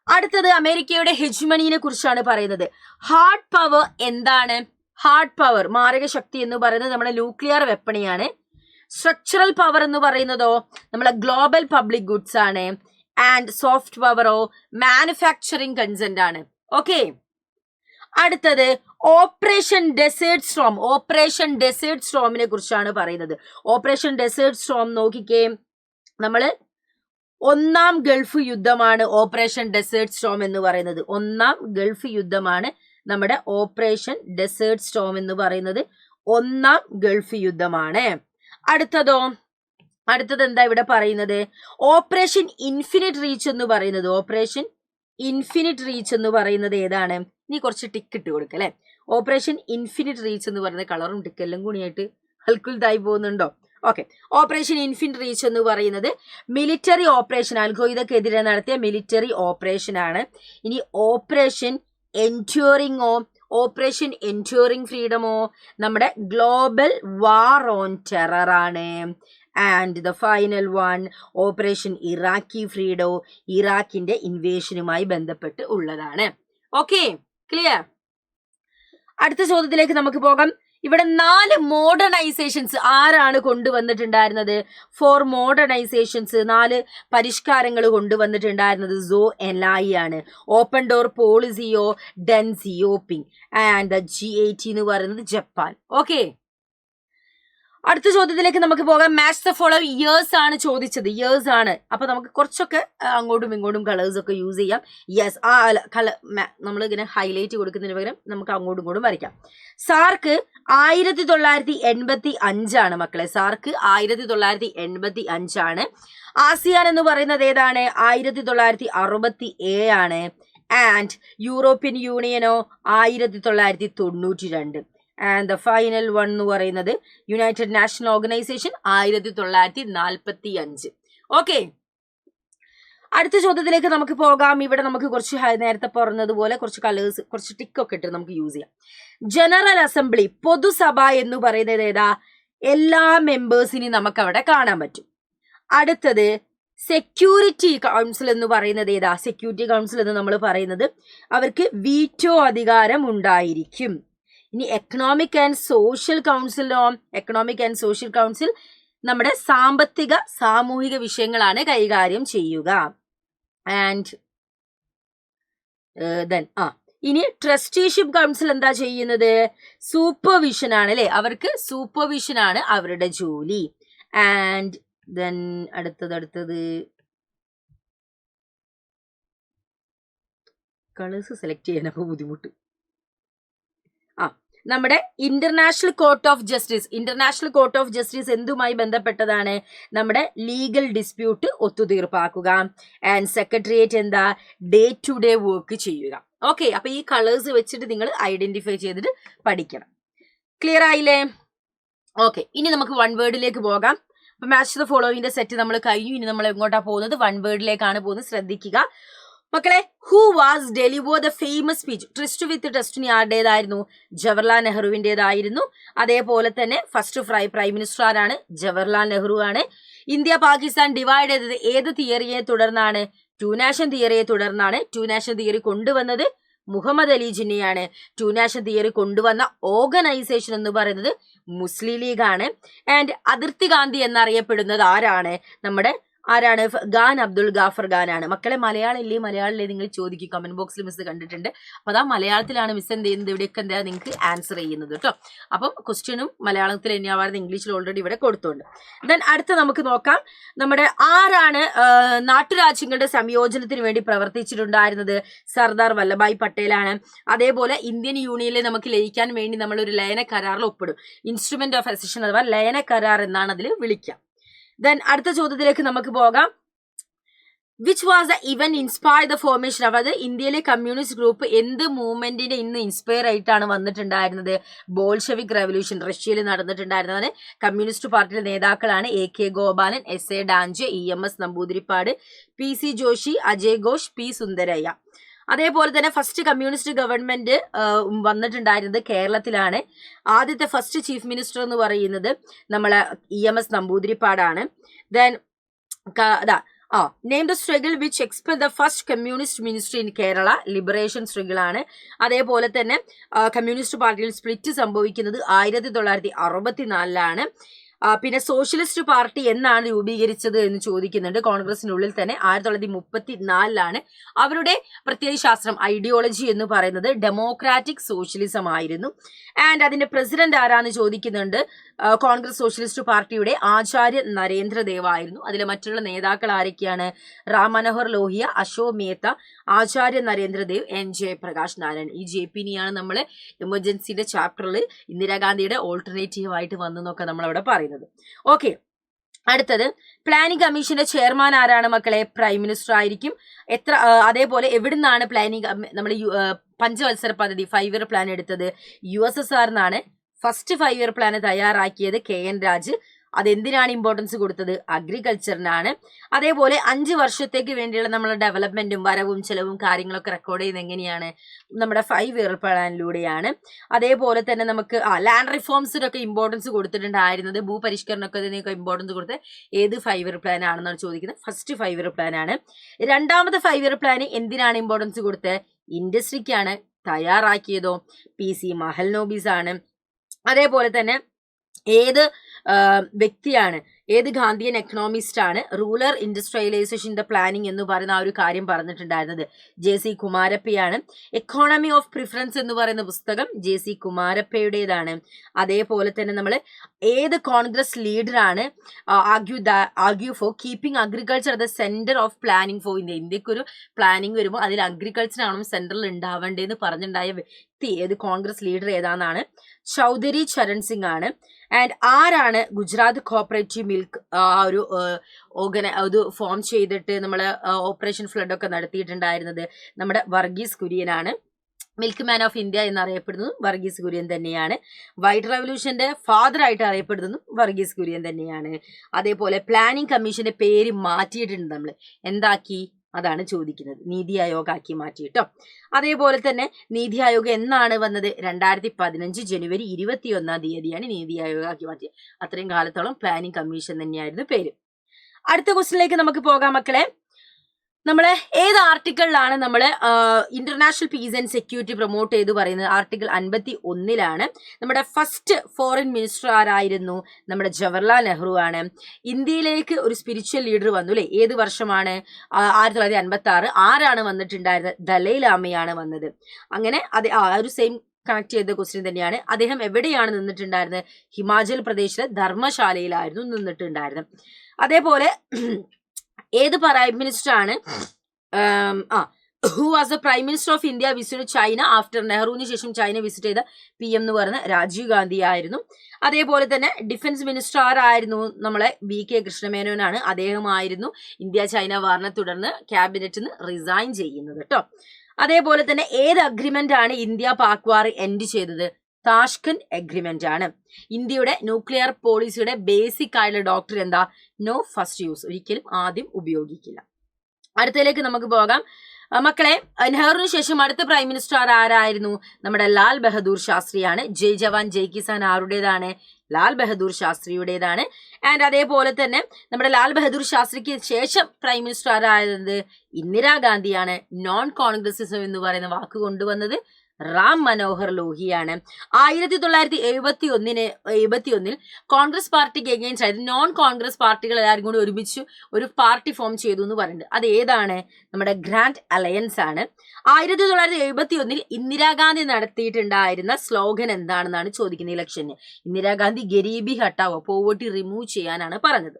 അടുത്തത് അമേരിക്കയുടെ ഹെജ്മണിയെ കുറിച്ചാണ് പറയുന്നത്. ഹാർഡ് പവർ എന്താണ്? ഹാർഡ് പവർ, മാരക ശക്തി എന്ന് പറയുന്നത് നമ്മുടെ ന്യൂക്ലിയർ വെപ്പണിയാണ്. സ്ട്രക്ചറൽ പവർ എന്ന് പറയുന്നതോ നമ്മളെ ഗ്ലോബൽ പബ്ലിക് ഗുഡ്സ് ആണ്. ആൻഡ് സോഫ്റ്റ് പവറോ മാനുഫാക്ചറിങ് കൺസെന്റ് ആണ്. ഓക്കെ, അടുത്തത് ഓപ്പറേഷൻ ഡെസേർട്ട് സ്റ്റോമിനെ കുറിച്ചാണ് പറയുന്നത്. ഓപ്പറേഷൻ ഡെസേർട്ട് സ്റ്റോം നോക്കിക്കേ, നമ്മള് 1ാം ഗൾഫ് യുദ്ധമാണ് ഓപ്പറേഷൻ ഡെസേർട്ട് സ്റ്റോം എന്ന് പറയുന്നത്. 1ാം ഗൾഫ് യുദ്ധമാണ് നമ്മുടെ ഓപ്പറേഷൻ ഡെസേർട്ട് സ്റ്റോം എന്ന് പറയുന്നത്. 1ാം ഗൾഫ് യുദ്ധമാണ്. അടുത്തത് എന്താ ഇവിടെ പറയുന്നത്? ഓപ്പറേഷൻ ഇൻഫിനിറ്റ് റീച്ച് എന്ന് പറയുന്നത്. ഓപ്പറേഷൻ ഇൻഫിനിറ്റ് റീച്ച് എന്ന് പറയുന്നത് ഏതാണ്? നീ കുറച്ച് ടിക്ക് ഇട്ട് കൊടുക്ക അല്ലെ. ഓപ്പറേഷൻ ഇൻഫിനിറ്റ് റീച്ച് എന്ന് പറയുന്നത് കളറും ടിക്കെല്ലാം കൂടിയായിട്ട് ഹൽക്കുൽതായി പോകുന്നുണ്ടോ? ഓക്കെ, ഓപ്പറേഷൻ ഇൻഫിനിറ്റ് റീച്ച് എന്ന് പറയുന്നത് മിലിറ്ററി ഓപ്പറേഷൻ, അൽഖ്വയ്ദക്കെതിരെ നടത്തിയ മിലിറ്ററി ഓപ്പറേഷൻ ആണ്. ഇനി ഓപ്പറേഷൻ എൻഡ്യൂറിംഗ് ഫ്രീഡമോ നമ്മുടെ ഗ്ലോബൽ വാർ ഓൺ ടെറർ ആണ്. And the final one operation Iraqi freedom, ഇറാഖിന്റെ ഇൻവേഷനുമായി ബന്ധപ്പെട്ട് ഉള്ളതാണ്. Okay, clear? അടുത്ത ചോദ്യത്തിലേക്ക് നമുക്ക് പോകാം. ഇവിടെ 4 മോഡേണൈസേഷൻസ് ആരാണ് കൊണ്ടുവന്നിട്ടുണ്ടായിരുന്നത്? 4 മോഡേണൈസേഷൻസ്, 4 പരിഷ്കാരങ്ങൾ കൊണ്ടുവന്നിട്ടുണ്ടായിരുന്നത് സോ എൻലായി ആണ്. ഓപ്പൺ ഡോർ പോളിസിയോ ഡെൻ സിയോപിങ്. ആൻഡ് G80 എന്ന് പറയുന്നത് ജപ്പാൻ. ഓക്കെ, അടുത്ത ചോദ്യത്തിലേക്ക് നമുക്ക് പോകാം. മാച്ച് ദ ഫോളോ ഇയേഴ്സ് ആണ് ചോദിച്ചത്. ഇയേഴ്സ് ആണ്, അപ്പൊ നമുക്ക് കുറച്ചൊക്കെ അങ്ങോട്ടും ഇങ്ങോട്ടും കളേഴ്സ് ഒക്കെ യൂസ് ചെയ്യാം. യെസ്, ആ നമ്മൾ ഇങ്ങനെ ഹൈലൈറ്റ് കൊടുക്കുന്നതിന് പകരം നമുക്ക് അങ്ങോട്ടും ഇങ്ങോട്ടും വരയ്ക്കാം. സാർക്ക് 1985 ആണ് മക്കളെ. സാർക്ക് 1985 ആണ്. ആസിയാൻ എന്ന് പറയുന്നത് ഏതാണ്? 1967 ആണ്. ആൻഡ് യൂറോപ്യൻ യൂണിയനോ 1992. ആൻഡ് ദ ഫൈനൽ വൺ എന്ന് പറയുന്നത് യുണൈറ്റഡ് നാഷണൽ ഓർഗനൈസേഷൻ 1945. ഓക്കെ, അടുത്ത ചോദ്യത്തിലേക്ക് നമുക്ക് പോകാം. ഇവിടെ നമുക്ക് കുറച്ച് നേരത്തെ പറഞ്ഞതുപോലെ കുറച്ച് കളേഴ്സ്, കുറച്ച് ടിക്കൊക്കെ ഇട്ട് നമുക്ക് യൂസ് ചെയ്യാം. ജനറൽ അസംബ്ലി, പൊതുസഭ എന്ന് പറയുന്നത് ഏതാ? എല്ലാ മെമ്പേഴ്സിനെയും നമുക്ക് അവിടെ കാണാൻ പറ്റും. അടുത്തത് സെക്യൂരിറ്റി കൗൺസിൽ എന്ന് പറയുന്നത് ഏതാ? സെക്യൂരിറ്റി കൗൺസിൽ എന്ന് നമ്മൾ പറയുന്നത് അവർക്ക് വീറ്റോ അധികാരം ഉണ്ടായിരിക്കും. ഇനി എക്കണോമിക് ആൻഡ് സോഷ്യൽ കൗൺസിൽ നമ്മുടെ സാമ്പത്തിക സാമൂഹിക വിഷയങ്ങളാണ് കൈകാര്യം ചെയ്യുക. ആൻഡ് ദെൻ ഇനി ട്രസ്റ്റിഷിപ്പ് കൗൺസിൽ എന്താ ചെയ്യുന്നത്? സൂപ്പർവിഷൻ ആണ് അല്ലെ, അവർക്ക് സൂപ്പർവിഷൻ ആണ് അവരുടെ ജോലി. ആൻഡ് ദെൻ അടുത്തത് കളേഴ്സ് സെലക്ട് ചെയ്യാനപ്പോ ബുദ്ധിമുട്ട്. നമ്മുടെ ഇന്റർനാഷണൽ കോർട്ട് ഓഫ് ജസ്റ്റിസ് എന്തുമായി ബന്ധപ്പെട്ടതാണ്? നമ്മുടെ ലീഗൽ ഡിസ്പ്യൂട്ട് ഒത്തുതീർപ്പാക്കുക. ആൻഡ് സെക്രട്ടേറിയറ്റ് എന്താ? ഡേ ടു ഡേ വർക്ക് ചെയ്യുക. ഓക്കെ, അപ്പൊ ഈ കളേഴ്സ് വെച്ചിട്ട് നിങ്ങൾ ഐഡന്റിഫൈ ചെയ്തിട്ട് പഠിക്കണം. ക്ലിയർ ആയില്ലേ? ഓക്കെ, ഇനി നമുക്ക് 1 വേർഡിലേക്ക് പോകാം. അപ്പൊ മാച്ച് ദ ഫോളോവിന്റെ സെറ്റ് നമ്മൾ കഴിഞ്ഞു. ഇനി നമ്മൾ എങ്ങോട്ടാ പോകുന്നത്? 1 വേർഡിലേക്കാണ് പോകുന്നത്. ശ്രദ്ധിക്കുക. മക്കളെ, who was deliver the famous speech tryst with destiny ആരുടേതായിരുന്നു? ജവഹർലാൽ നെഹ്റുവിൻ്റെതായിരുന്നു. അതേപോലെ തന്നെ ഫസ്റ്റ് പ്രൈം മിനിസ്റ്റർ ആരാണ്? ജവഹർലാൽ നെഹ്റു ആണ്. ഇന്ത്യ പാകിസ്ഥാൻ ഡിവൈഡ് ചെയ്തത് ഏത് തിയറിയെ തുടർന്നാണ്? ടു നാഷൻ തിയറിയെ തുടർന്നാണ്. ടു നാഷൻ തിയറി കൊണ്ടുവന്നത് മുഹമ്മദ് അലി ജിന്നയാണ്. ടു നാഷൻ തിയറി കൊണ്ടുവന്ന ഓർഗനൈസേഷൻ എന്ന് പറയുന്നത് മുസ്ലിം ലീഗ് ആണ്. ആൻഡ് അതിർത്തി ഗാന്ധി എന്നറിയപ്പെടുന്നത് ആരാണ്? നമ്മുടെ ആരാണ്? ഖാൻ അബ്ദുൾ ഗാഫർ ഖാനാണ്. മക്കളെ, മലയാളമില്ലേ നിങ്ങൾ ചോദിക്കും, കമന്റ് ബോക്സിൽ മിസ് കണ്ടിട്ടുണ്ട്. അപ്പൊ അതാ മലയാളത്തിലാണ് മിസ് എന്ത് ചെയ്യുന്നത്, ഇവിടെയൊക്കെ എന്താ നിങ്ങൾക്ക് ആൻസർ ചെയ്യുന്നത് കേട്ടോ. അപ്പം ക്വസ്റ്റ്യനും മലയാളത്തിൽ തന്നെയാവാതെ ഇംഗ്ലീഷിൽ ഓൾറെഡി ഇവിടെ കൊടുത്തുണ്ട്. ദെൻ അടുത്ത് നമുക്ക് നോക്കാം, നമ്മുടെ ആരാണ് നാട്ടുരാജ്യങ്ങളുടെ സംയോജനത്തിന് വേണ്ടി പ്രവർത്തിച്ചിട്ടുണ്ടായിരുന്നത്? സർദാർ വല്ലഭായ് പട്ടേലാണ്. അതേപോലെ ഇന്ത്യൻ യൂണിയനിൽ നമുക്ക് ലയിക്കാൻ വേണ്ടി നമ്മൾ ഒരു ലയന കരാറിൽ ഒപ്പിടും. ഇൻസ്ട്രുമെന്റ് ഓഫ് അസഷൻ അഥവാ ലയന കരാർ എന്നാണ് അതിൽ വിളിക്കുക. ദെൻ അടുത്ത ചോദ്യത്തിലേക്ക് നമുക്ക് പോകാം. Which was the event inspire the formation? അതായത് ഇന്ത്യയിലെ കമ്മ്യൂണിസ്റ്റ് ഗ്രൂപ്പ് എന്ത് മൂവ്മെന്റിനെ ഇന്ന് ഇൻസ്പയർ ആയിട്ടാണ് വന്നിട്ടുണ്ടായിരുന്നത്? ബോൾഷെവിക് റെവല്യൂഷൻ റഷ്യയിൽ നടന്നിട്ടുണ്ടായിരുന്നതാണ്. കമ്മ്യൂണിസ്റ്റ് പാർട്ടിയുടെ നേതാക്കളാണ് AK Gopalan, SA ഡാഞ്ചെ, EMS Namboodiripad, PC Joshi, Ajay Ghosh, P Sundarayya. അതേപോലെ തന്നെ ഫസ്റ്റ് കമ്മ്യൂണിസ്റ്റ് ഗവൺമെന്റ് വന്നിട്ടുണ്ടായിരുന്നത് കേരളത്തിലാണ്. ആദ്യത്തെ ഫസ്റ്റ് ചീഫ് മിനിസ്റ്റർ എന്ന് പറയുന്നത് നമ്മളെ EMS നമ്പൂതിരിപ്പാടാണ്. Then name the struggle which expel the first communist minister in Kerala? Liberation struggle ആണ്. അതേപോലെ തന്നെ കമ്മ്യൂണിസ്റ്റ് പാർട്ടിയിൽ സ്പ്ലിറ്റ് സംഭവിക്കുന്നത് 1964 പിന്നെ സോഷ്യലിസ്റ്റ് പാർട്ടി എന്നാണ് രൂപീകരിച്ചത് എന്ന് ചോദിക്കുന്നുണ്ട്. കോൺഗ്രസിനുള്ളിൽ തന്നെ 1934 അവരുടെ പ്രത്യയശാസ്ത്രം ഐഡിയോളജി എന്ന് പറയുന്നത് ഡെമോക്രാറ്റിക് സോഷ്യലിസം ആയിരുന്നു. ആൻഡ് അതിന്റെ പ്രസിഡന്റ് ആരാന്ന് ചോദിക്കുന്നുണ്ട്. കോൺഗ്രസ് സോഷ്യലിസ്റ്റ് പാർട്ടിയുടെ ആചാര്യ നരേന്ദ്രദേവ് ആയിരുന്നു. അതിലെ മറ്റുള്ള നേതാക്കൾ ആരൊക്കെയാണ്? റാം മനോഹർ ലോഹിയ, അശോക് മേത്ത, ആചാര്യ നരേന്ദ്രദേവ്, N ജയപ്രകാശ് നാരായൺ. ഈ JPനെയാണ് നമ്മൾ എമർജൻസിയുടെ ചാപ്റ്ററിൽ ഇന്ദിരാഗാന്ധിയുടെ ഓൾട്ടർനേറ്റീവ് ആയിട്ട് വന്നെന്നൊക്കെ നമ്മൾ അവിടെ പറയുന്നത്. ഓക്കെ, അടുത്തത് പ്ലാനിംഗ് കമ്മീഷന്റെ ചെയർമാൻ ആരാണ് മക്കളെ? പ്രൈം മിനിസ്റ്റർ ആയിരിക്കും. അതേപോലെ എവിടുന്നാണ് പ്ലാനിംഗ് നമ്മൾ പഞ്ചവത്സര പദ്ധതി 5 ഇയർ പ്ലാൻ എടുത്തത്? USSR എന്നാണ്. ഫസ്റ്റ് 5 ഇയർ പ്ലാൻ തയ്യാറാക്കിയത് KN രാജ്. അതെന്തിനാണ് ഇമ്പോർട്ടൻസ് കൊടുത്തത്? അഗ്രികൾച്ചറിനാണ്. അതേപോലെ 5 വർഷത്തേക്ക് വേണ്ടിയുള്ള നമ്മളെ ഡെവലപ്മെന്റും വരവും ചെലവും കാര്യങ്ങളൊക്കെ റെക്കോർഡ് ചെയ്യുന്നത് എങ്ങനെയാണ്? നമ്മുടെ 5 ഇയർ പ്ലാനിലൂടെയാണ്. അതേപോലെ തന്നെ നമുക്ക് ലാൻഡ് റിഫോംസിനൊക്കെ ഇമ്പോർട്ടൻസ് കൊടുത്തിട്ടുണ്ടായിരുന്നത്, ഭൂപരിഷ്കരണമൊക്കെ ഇതിനൊക്കെ ഇമ്പോർട്ടൻസ് കൊടുത്ത് ഏത് 5 ഇയർ പ്ലാൻ ആണെന്നാണ് ചോദിക്കുന്നത്. ഫസ്റ്റ് 5 ഇയർ പ്ലാൻ ആണ്. രണ്ടാമത്തെ 5 ഇയർ പ്ലാൻ എന്തിനാണ് ഇമ്പോർട്ടൻസ് കൊടുത്തത്? ഇൻഡസ്ട്രിക്കാണ്. തയ്യാറാക്കിയതോ PC മഹൽനോബിസ് ആണ്. അതേപോലെ തന്നെ ഏത് വ്യക്തിയാണ്, ഏത് ഗാന്ധിയൻ എക്കണോമിസ്റ്റ് ആണ് റൂറൽ ഇൻഡസ്ട്രിയലൈസേഷന്റെ പ്ലാനിങ് എന്ന് പറയുന്ന ആ ഒരു കാര്യം പറഞ്ഞിട്ടുണ്ടായിരുന്നത്? JC കുമാരപ്പയാണ്. എക്കോണമി ഓഫ് പ്രിഫറൻസ് എന്ന് പറയുന്ന പുസ്തകം JC കുമാരപ്പയുടേതാണ്. അതേപോലെ തന്നെ നമ്മൾ ഏത് കോൺഗ്രസ് ലീഡറാണ് argue for keeping agriculture the centre of planning for India? ഇന്ത്യക്കൊരു പ്ലാനിങ് വരുമ്പോൾ അതിൽ അഗ്രികൾച്ചർ ആണ് സെന്ററിൽ ഉണ്ടാവേണ്ടതെന്ന് പറഞ്ഞിട്ടുണ്ടായ വ്യക്തി ഏത് കോൺഗ്രസ് ലീഡർ ഏതാണെന്നാണ്? ചൗധരി ചരൺ സിംഗ് ആണ്. ആൻഡ് ആരാണ് ഗുജറാത്ത് കോപ്പറേറ്റീവ് മിൽക്ക് ഒരു ഫോം ചെയ്തിട്ട് നമ്മള് ഓപ്പറേഷൻ ഫ്ലഡ് ഒക്കെ നടത്തിയിട്ടുണ്ടായിരുന്നത്? നമ്മുടെ വർഗീസ് കുര്യനാണ്. മിൽക്ക് മാൻ ഓഫ് ഇന്ത്യ എന്നറിയപ്പെടുന്നതും വർഗീസ് കുര്യൻ തന്നെയാണ്. വൈറ്റ് റവല്യൂഷന്റെ ഫാദർ ആയിട്ട് അറിയപ്പെടുന്നതും വർഗീസ് കുര്യൻ തന്നെയാണ്. അതേപോലെ പ്ലാനിംഗ് കമ്മീഷന്റെ പേര് മാറ്റിയിട്ടുണ്ട് നമ്മൾ. എന്താക്കി? അതാണ് ചോദിക്കുന്നത്. നീതി ആയോഗ് ആക്കി മാറ്റിയിട്ടോ. അതേപോലെ തന്നെ നീതി ആയോഗ് എന്നാണ് വന്നത്? 2015 ജനുവരി 21 നീതി ആയോഗ് ആക്കി മാറ്റിയത്. അത്രയും കാലത്തോളം പ്ലാനിംഗ് കമ്മീഷൻ തന്നെയായിരുന്നു പേര്. അടുത്ത ക്വസ്റ്റ്യനിലേക്ക് നമുക്ക് പോകാം മക്കളെ. നമ്മള് ഏത് ആർട്ടിക്കിളിലാണ് നമ്മൾ international piece and security promote ചെയ്ത് പറയുന്നത്? ആർട്ടിക്കിൾ 51 നമ്മുടെ ഫസ്റ്റ് ഫോറിൻ മിനിസ്റ്റർ ആരായിരുന്നു? നമ്മുടെ ജവഹർലാൽ നെഹ്റു ആണ്. ഇന്ത്യയിലേക്ക് ഒരു സ്പിരിച്വൽ ലീഡർ വന്നു അല്ലെ? ഏത് വർഷമാണ്? 1956. ആരാണ് വന്നിട്ടുണ്ടായിരുന്നത്? ദലൈലാമയാണ് വന്നത്. അങ്ങനെ ഒരു സെയിം കണക്ട് ചെയ്ത ക്വസ്റ്റ്യൻ തന്നെയാണ്. അദ്ദേഹം എവിടെയാണ് നിന്നിട്ടുണ്ടായിരുന്നത്? ഹിമാചൽ പ്രദേശിലെ ധർമ്മശാലയിലായിരുന്നു നിന്നിട്ടുണ്ടായിരുന്നത്. അതേപോലെ ഏത് പ്രൈം മിനിസ്റ്റർ ആണ് who was the prime minister of India visit China after നെഹ്റുവിന് ശേഷം ചൈന വിസിറ്റ് ചെയ്ത PM എന്ന് പറയുന്ന രാജീവ് ഗാന്ധി ആയിരുന്നു. അതേപോലെ തന്നെ ഡിഫൻസ് മിനിസ്റ്റർ ആരായിരുന്നു? നമ്മളെ VK കൃഷ്ണമേനോനാണ്. അദ്ദേഹമായിരുന്നു ഇന്ത്യ ചൈന വാറിനെ തുടർന്ന് ക്യാബിനറ്റിൽ നിന്ന് റിസൈൻ ചെയ്യുന്നത് കേട്ടോ. അതേപോലെ തന്നെ ഏത് അഗ്രിമെന്റ് ആണ് ഇന്ത്യ പാക് വാർ എൻഡ് ചെയ്തത്? താഷ്കന്റ് അഗ്രിമെന്റ് ആണ്. ഇന്ത്യയുടെ ന്യൂക്ലിയർ പോളിസിയുടെ ബേസിക് ആയിട്ടുള്ള ഡോക്ടർ എന്താ? നോ ഫസ്റ്റ് യൂസ്, ഒരിക്കലും ആദ്യം ഉപയോഗിക്കില്ല. അടുത്തതിലേക്ക് നമുക്ക് പോകാം. മക്കളെ, നെഹ്റുവിന് ശേഷം അടുത്ത പ്രൈം മിനിസ്റ്റർ ആരായിരുന്നു? നമ്മുടെ ലാൽ ബഹദൂർ ശാസ്ത്രിയാണ്. ജയ് ജവാൻ ജയ് കിസാൻ ആരുടേതാണ്? ലാൽ ബഹദൂർ ശാസ്ത്രിയുടേതാണ്. ആൻഡ് അതേപോലെ തന്നെ നമ്മുടെ ലാൽ ബഹദൂർ ശാസ്ത്രിക്ക് ശേഷം പ്രൈം മിനിസ്റ്റർ ആരായത്? ഇന്ദിരാഗാന്ധിയാണ്. നോൺ കോൺഗ്രസിസം എന്ന് പറയുന്ന വാക്ക് കൊണ്ടുവന്നത് റാം മനോഹർ ലോഹിയാണ്. 1971 കോൺഗ്രസ് പാർട്ടിക്ക് എഗെയിൻസ്റ്റ് ആയത് നോൺ കോൺഗ്രസ് പാർട്ടികൾ എല്ലാവരും കൂടി ഒരുമിച്ച് ഒരു പാർട്ടി ഫോം ചെയ്തു എന്ന് പറയുന്നുണ്ട്. അത് ഏതാണ്? നമ്മുടെ ഗ്രാൻഡ് അലയൻസ് ആണ്. 1971 ഇന്ദിരാഗാന്ധി നടത്തിയിട്ടുണ്ടായിരുന്ന സ്ലോഗൻ എന്താണെന്നാണ് ചോദിക്കുന്നത് ഇലക്ഷന്. ഇന്ദിരാഗാന്ധി ഗരീബി ഹട്ടാവോ, പോവർട്ടി റിമൂവ് ചെയ്യാനാണ് പറഞ്ഞത്.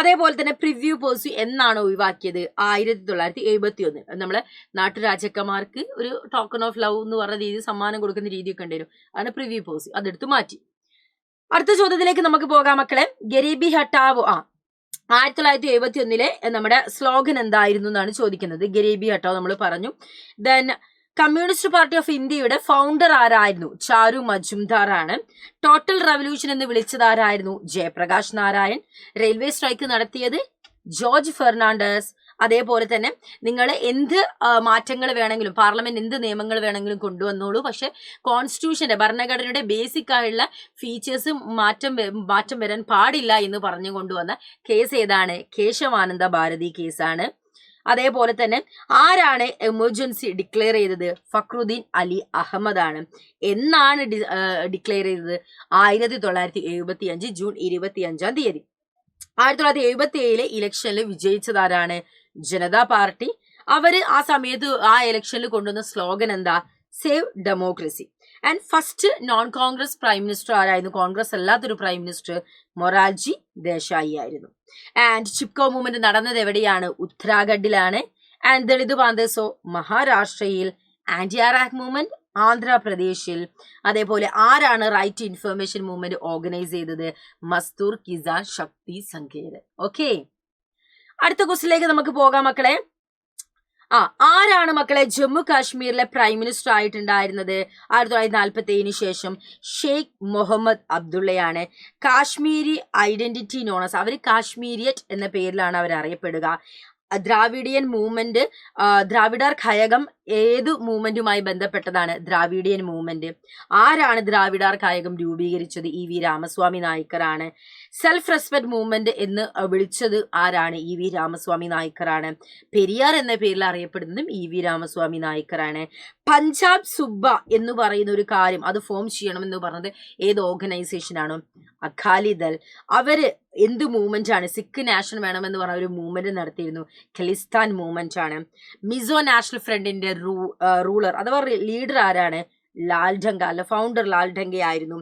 അതേപോലെ തന്നെ പ്രിവ്യൂ പോഴ്സി എന്നാണ് ഒഴിവാക്കിയത്? 1971. നമ്മളെ നാട്ടുരാജാക്കന്മാർക്ക് ഒരു ടോക്കൺ ഓഫ് ലവ് എന്ന് പറഞ്ഞ രീതി സമ്മാനം കൊടുക്കുന്ന രീതിയൊക്കെ ഉണ്ടായിരുന്നു. അതാണ് പ്രിവ്യൂ പോഴ്സി. അതെടുത്ത് മാറ്റി. അടുത്ത ചോദ്യത്തിലേക്ക് നമുക്ക് പോകാം മക്കളെ. ഗരീബി ഹട്ടാവോ 1971 നമ്മുടെ സ്ലോഗൻ എന്തായിരുന്നു എന്നാണ് ചോദിക്കുന്നത്. ഗരീബി ഹട്ടാവോ നമ്മൾ പറഞ്ഞു. ദെൻ കമ്മ്യൂണിസ്റ്റ് പാർട്ടി ഓഫ് ഇന്ത്യയുടെ ഫൗണ്ടർ ആരായിരുന്നു? ചാരു മജുംദാർ ആണ്. ടോട്ടൽ റവല്യൂഷൻ എന്ന് വിളിച്ചത് ആരായിരുന്നു? ജയപ്രകാശ് നാരായൺ. റെയിൽവേ സ്ട്രൈക്ക് നടത്തിയത് ജോർജ് ഫെർണാണ്ടസ്. അതേപോലെ തന്നെ നിങ്ങൾ എന്ത് മാറ്റങ്ങൾ വേണമെങ്കിലും, പാർലമെന്റ് എന്ത് നിയമങ്ങൾ വേണമെങ്കിലും കൊണ്ടുവന്നോളൂ, പക്ഷെ കോൺസ്റ്റിറ്റ്യൂഷന്റെ ഭരണഘടനയുടെ ബേസിക് ആയുള്ള ഫീച്ചേഴ്സ് മാറ്റം വരാൻ പാടില്ല എന്ന് പറഞ്ഞു കൊണ്ടുവന്ന കേസ് ഏതാണ്? കേശവാനന്ദ ഭാരതി കേസാണ്. അതേപോലെ തന്നെ ആരാണ് എമർജൻസി ഡിക്ലെയർ ചെയ്തത്? ഫക്രുദ്ദീൻ അലി അഹമ്മദ് ആണ്. എന്നാണ് ഡിക്ലെയർ ചെയ്തത്? 1975 ജൂൺ 25. 1977 ഇലക്ഷനിൽ വിജയിച്ചതാരാണ്? ജനതാ പാർട്ടി. അവര് ആ സമയത്ത് ആ ഇലക്ഷനിൽ കൊണ്ടുവന്ന സ്ലോഗൻ എന്താ? Save democracy. And first non Congress prime minister ആരായിരുന്നു? കോൺഗ്രസ് അല്ലാത്തൊരു പ്രൈം മിനിസ്റ്റർ മൊറാർജി ദേശായി ആയിരുന്നു. ആൻഡ് ചിപ്കോ മൂവ്മെന്റ് നടന്നത് എവിടെയാണ്? ഉത്തരാഖണ്ഡിലാണ്. ആൻഡ് ദളിത് ബാന്ധേഴ്സോ മഹാരാഷ്ട്രയിൽ. ആന്റി അറാക്ക് മൂവ്മെന്റ് ആന്ധ്രാപ്രദേശിൽ. അതേപോലെ ആരാണ് right to information movement organise ചെയ്തത്? മസ്തൂർ കിസാൻ ശക്തി സംഘേര്. ഓക്കെ, അടുത്ത ക്വസ്റ്റിലേക്ക് നമുക്ക് പോകാം മക്കളെ. ആരാണ് മക്കളെ ജമ്മു കാശ്മീരിലെ പ്രൈം മിനിസ്റ്റർ ആയിട്ടുണ്ടായിരുന്നത്? 1947 ശേഷം ഷെയ്ഖ് മുഹമ്മദ് അബ്ദുള്ളയാണ്. കാശ്മീരി ഐഡന്റിറ്റി നോണസ്, അവർ കാശ്മീരിയറ്റ് എന്ന പേരിലാണ് അവർ അറിയപ്പെടുക. ദ്രാവിഡിയൻ മൂവ്മെന്റ്, ദ്രാവിഡർ ഖയകം ഏത് മൂവ്മെന്റുമായി ബന്ധപ്പെട്ടതാണ്? Dravidian movement. ആരാണ് ദ്രാവിഡർ ഖയകം രൂപീകരിച്ചത്? ഇ വി രാമസ്വാമി നായ്ക്കറാണ്. സെൽഫ് റെസ്പെക്ട് മൂവ്മെന്റ് എന്ന് വിളിച്ചത് ആരാണ്? ഇ വി രാമസ്വാമി നായ്ക്കറാണ്. പെരിയാർ എന്ന പേരിൽ അറിയപ്പെടുന്നതും ഇ വി രാമസ്വാമി നായ്ക്കറാണ്. പഞ്ചാബ് സുബ്ബ എന്ന് പറയുന്ന ഒരു കാര്യം അത് ഫോം ചെയ്യണമെന്ന് പറഞ്ഞത് ഏത് ഓർഗനൈസേഷൻ ആണ്? അകാലിദൾ. അവര് എന്ത് മൂവ്മെന്റ് ആണ്? സിഖ് നാഷൻ വേണമെന്ന് പറഞ്ഞ ഒരു മൂവ്മെന്റ് നടത്തിയിരുന്നു. ഖലിസ്ഥാൻ മൂവ്മെന്റ് ആണ്. മിസോ നാഷണൽ ഫ്രണ്ടിന്റെ റൂളർ അഥവാ ലീഡർ ആരാണ്? ലാൽഡങ്ക, അല്ല ഫൗണ്ടർ ലാൽഡങ്ക ആയിരുന്നു.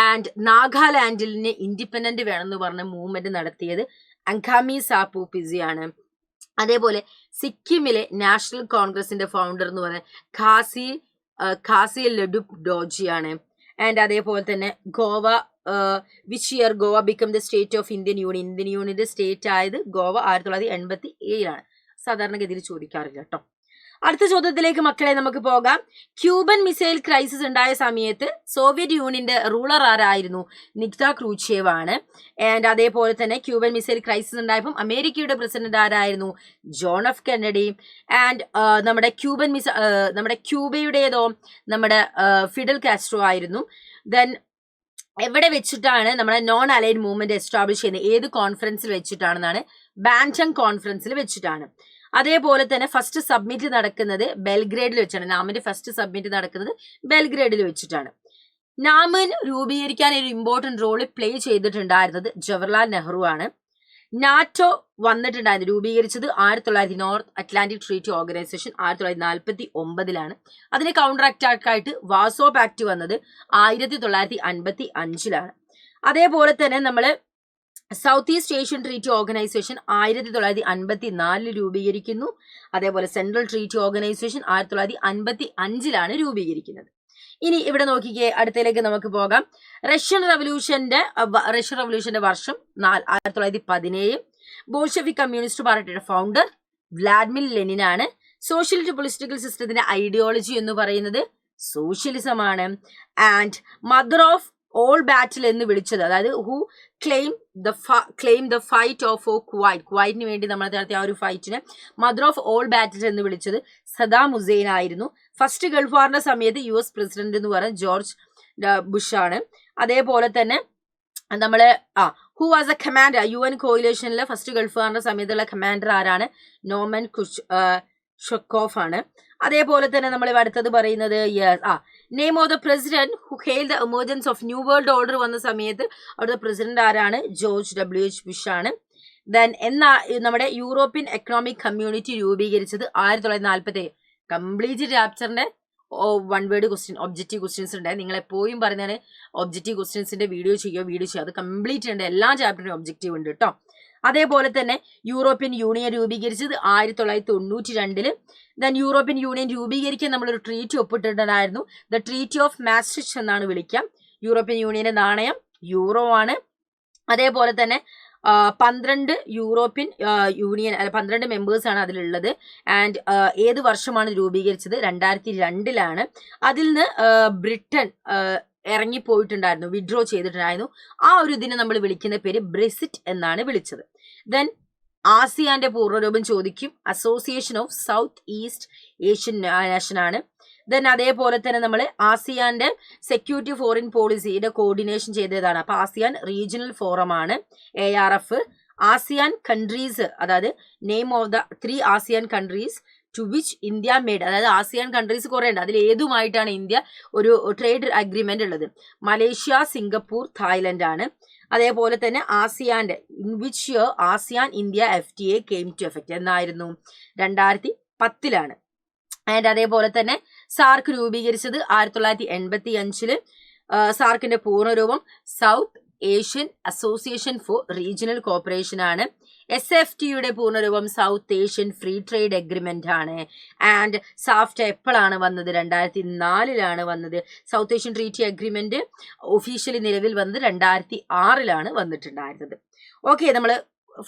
ആൻഡ് നാഗാലാൻഡിന് ഇൻഡിപെൻഡന്റ് വേണമെന്ന് പറഞ്ഞ മൂവ്മെന്റ് നടത്തിയത് അങ്കാമി സാപ്പു പിസിയാണ്. അതേപോലെ സിക്കിമിലെ നാഷണൽ കോൺഗ്രസിന്റെ ഫൗണ്ടർ എന്ന് പറയുന്നത് ഖാസി ലഡുപ് ഡോജിയാണ്. ആൻഡ് അതേപോലെ തന്നെ Goa, which year Goa become the state of Indian യൂണിയന്റെ സ്റ്റേറ്റ് ആയത് ഗോവ 1987 സാധാരണഗതിയിൽ ചോദിക്കാറില്ല കേട്ടോ. അടുത്ത ചോദ്യത്തിലേക്ക് മക്കളെ നമുക്ക് പോകാം. ക്യൂബൻ മിസൈൽ ക്രൈസിസ് ഉണ്ടായ സമയത്ത് സോവിയറ്റ് യൂണിയന്റെ റൂളർ ആരായിരുന്നു? നിക്ത ക്രൂച്ചേവ് ആണ്. ആൻഡ് അതേപോലെ തന്നെ ക്യൂബൻ മിസൈൽ ക്രൈസിസ് ഉണ്ടായപ്പോൾ അമേരിക്കയുടെ പ്രസിഡന്റ് ആരായിരുന്നു? John F Kennedy. ആൻഡ് നമ്മുടെ ക്യൂബയുടേതോ നമ്മുടെ ഫിഡൽ കാസ്ട്രോ ആയിരുന്നു. ദെൻ എവിടെ വെച്ചിട്ടാണ് നമ്മുടെ നോൺ അലൈൻ മൂവ്മെന്റ് എസ്റ്റാബ്ലിഷ് ചെയ്യുന്നത്? ഏത് കോൺഫറൻസിൽ വെച്ചിട്ടാണെന്നാണ്? ബാൻറ്റങ് കോൺഫറൻസിൽ വെച്ചിട്ടാണ്. അതേപോലെ തന്നെ ഫസ്റ്റ് സബ്മിറ്റ് നടക്കുന്നത് ബെൽഗ്രേഡിൽ വെച്ചാണ്. നാമിന്റെ ഫസ്റ്റ് സബ്മിറ്റ് നടക്കുന്നത് ബെൽഗ്രേഡിൽ വെച്ചിട്ടാണ്. നാമൻ രൂപീകരിക്കാൻ ഒരു ഇമ്പോർട്ടന്റ് റോള് പ്ലേ ചെയ്തിട്ടുണ്ടായിരുന്നത് ജവഹർലാൽ നെഹ്റു ആണ്. നാറ്റോ വന്നിട്ടുണ്ടായിരുന്നു, രൂപീകരിച്ചത് 1900 നോർത്ത് അറ്റ്ലാന്റിക് ട്രീറ്റി ഓർഗനൈസേഷൻ 1949. അതിന് കൗണ്ടർ അറ്റാക്കായിട്ട് വാസോ പാക്ട് വന്നത് 1955. അതേപോലെ തന്നെ നമ്മള് south east Asian treaty organisation 1954 രൂപീകരിക്കുന്നു. അതേപോലെ സെൻട്രൽ ട്രീറ്റി ഓർഗനൈസേഷൻ 1955 രൂപീകരിക്കുന്നത്. ഇനി ഇവിടെ നോക്കിക്കേ, അടുത്തതിലേക്ക് നമുക്ക് പോകാം. റഷ്യൻ റവല്യൂഷന്റെ വർഷം 1917. ബോൾഷെവിക് കമ്മ്യൂണിസ്റ്റ് പാർട്ടിയുടെ ഫൗണ്ടർ വ്ളാഡിമിർ ലെനിൻ ആണ്. സോഷ്യലിസ്റ്റ് പൊളിറ്റിക്കൽ സിസ്റ്റത്തിന്റെ ഐഡിയോളജി എന്ന് പറയുന്നത് സോഷ്യലിസം ആണ്. And mother of all battle എന്ന് വിളിച്ചത്, അതായത് who claim the fight of കുവൈറ്റിന് വേണ്ടി നമ്മൾ നടത്തിയ ആ ഒരു ഫൈറ്റിനെ മദർ ഓഫ് ഓൾ ബാറ്റിൽസ് എന്ന് വിളിച്ചത് സദാം ഹുസൈൻ ആയിരുന്നു. ഫസ്റ്റ് ഗൾഫ് വാറിന്റെ സമയത്ത് US പ്രസിഡന്റ് എന്ന് പറയുന്നത് ജോർജ് ബുഷ് ആണ്. അതേപോലെ തന്നെ നമ്മള് who was a commander UN കോയിലേഷനിലെ ഫസ്റ്റ് ഗൾഫ് വാറിന്റെ സമയത്തുള്ള കമാൻഡർ ആരാണ്? നോമൻ ഷൊക്കോഫ് ആണ്. അതേപോലെ തന്നെ നമ്മൾ അടുത്തത് പറയുന്നത് name of the president who hail the emergence of new world order വന്ന സമയത്ത് അവിടുത്തെ പ്രസിഡന്റ് ആരാണ്? ജോർജ് WH ബുഷ് ആണ്. ദെൻ നമ്മുടെ യൂറോപ്യൻ എക്കണോമിക് കമ്മ്യൂണിറ്റി രൂപീകരിച്ചത് 1947. കംപ്ലീറ്റ് ചാപ്റ്ററിന്റെ one word question objective questions ഉണ്ട്. നിങ്ങൾ എപ്പോഴും പറയുന്നതാണ് ഒബ്ജക്റ്റീവ് ക്വസ്റ്റ്യൻസിന്റെ വീഡിയോ ചെയ്യുക. അത് കംപ്ലീറ്റ് ഉണ്ട്, എല്ലാ ചാപ്റ്ററിനും ഒബ്ജക്റ്റീവ് ഉണ്ട് കേട്ടോ. അതേപോലെ തന്നെ യൂറോപ്യൻ യൂണിയൻ രൂപീകരിച്ചത് 1992. ദെൻ യൂറോപ്യൻ യൂണിയൻ രൂപീകരിക്കാൻ നമ്മളൊരു ട്രീറ്റി ഒപ്പിട്ടിട്ടുണ്ടായിരുന്നു. ദ ട്രീറ്റി ഓഫ് മാസ്ട്രിച്ച് എന്നാണ് വിളിക്കാം. യൂറോപ്യൻ യൂണിയന്റെ നാണയം യൂറോ ആണ്. അതേപോലെ തന്നെ 12 യൂറോപ്യൻ യൂണിയൻ 12 മെമ്പേഴ്സാണ് അതിലുള്ളത്. ആൻഡ് ഏത് വർഷമാണ് രൂപീകരിച്ചത്? 2002 അതിൽ നിന്ന് ബ്രിട്ടൻ ഇറങ്ങിപ്പോയിട്ടുണ്ടായിരുന്നു, വിഡ്രോ ചെയ്തിട്ടുണ്ടായിരുന്നു. ആ ഒരു ഇതിനെ നമ്മൾ വിളിക്കുന്ന പേര് ബ്രെക്സിറ്റ് എന്നാണ് വിളിച്ചത്. ദെൻ ആസിയാന്റെ പൂർണ്ണരൂപം ചോദിക്കും. Association of south east Asian nation ആണ്. ദെൻ അതേപോലെ തന്നെ നമ്മൾ ആസിയാന്റെ സെക്യൂരിറ്റി ഫോറിൻ പോളിസിയുടെ കോർഡിനേഷൻ ചെയ്തതാണ്. അപ്പൊ ആസിയാൻ റീജിയണൽ ഫോറം ആണ് ARF. ആസിയാൻ കൺട്രീസ്, അതായത് name of the 3 ASEAN countries to which India made, അതായത് ആസിയാൻ കൺട്രീസ് കുറെ ഉണ്ട്, അതിൽ ഏതുമായിട്ടാണ് ഇന്ത്യ ഒരു ട്രേഡ് അഗ്രിമെന്റ് ഉള്ളത്? മലേഷ്യ, സിംഗപ്പൂർ, തായ്ലൻഡ് ആണ്. അതേപോലെ തന്നെ ആസിയാന്റെ in which year ASEAN India FTA came to effect എന്നായിരുന്നു? 2010. ആൻഡ് അതേപോലെ തന്നെ സാർക്ക് രൂപീകരിച്ചത് 1985. സാർക്കിന്റെ പൂർണ്ണരൂപം south Asian association for regional cooperation ആണ്. SFTയുടെ പൂർണ്ണരൂപം south Asian free trade agreement ആണ്. ആൻഡ് സാഫ്റ്റ് എപ്പോഴാണ് വന്നത്? 2004 വന്നത്. South Asian treaty agreement officially നിലവിൽ വന്നത് 2006 വന്നിട്ടുണ്ടായിരുന്നത്. ഓക്കെ, നമ്മൾ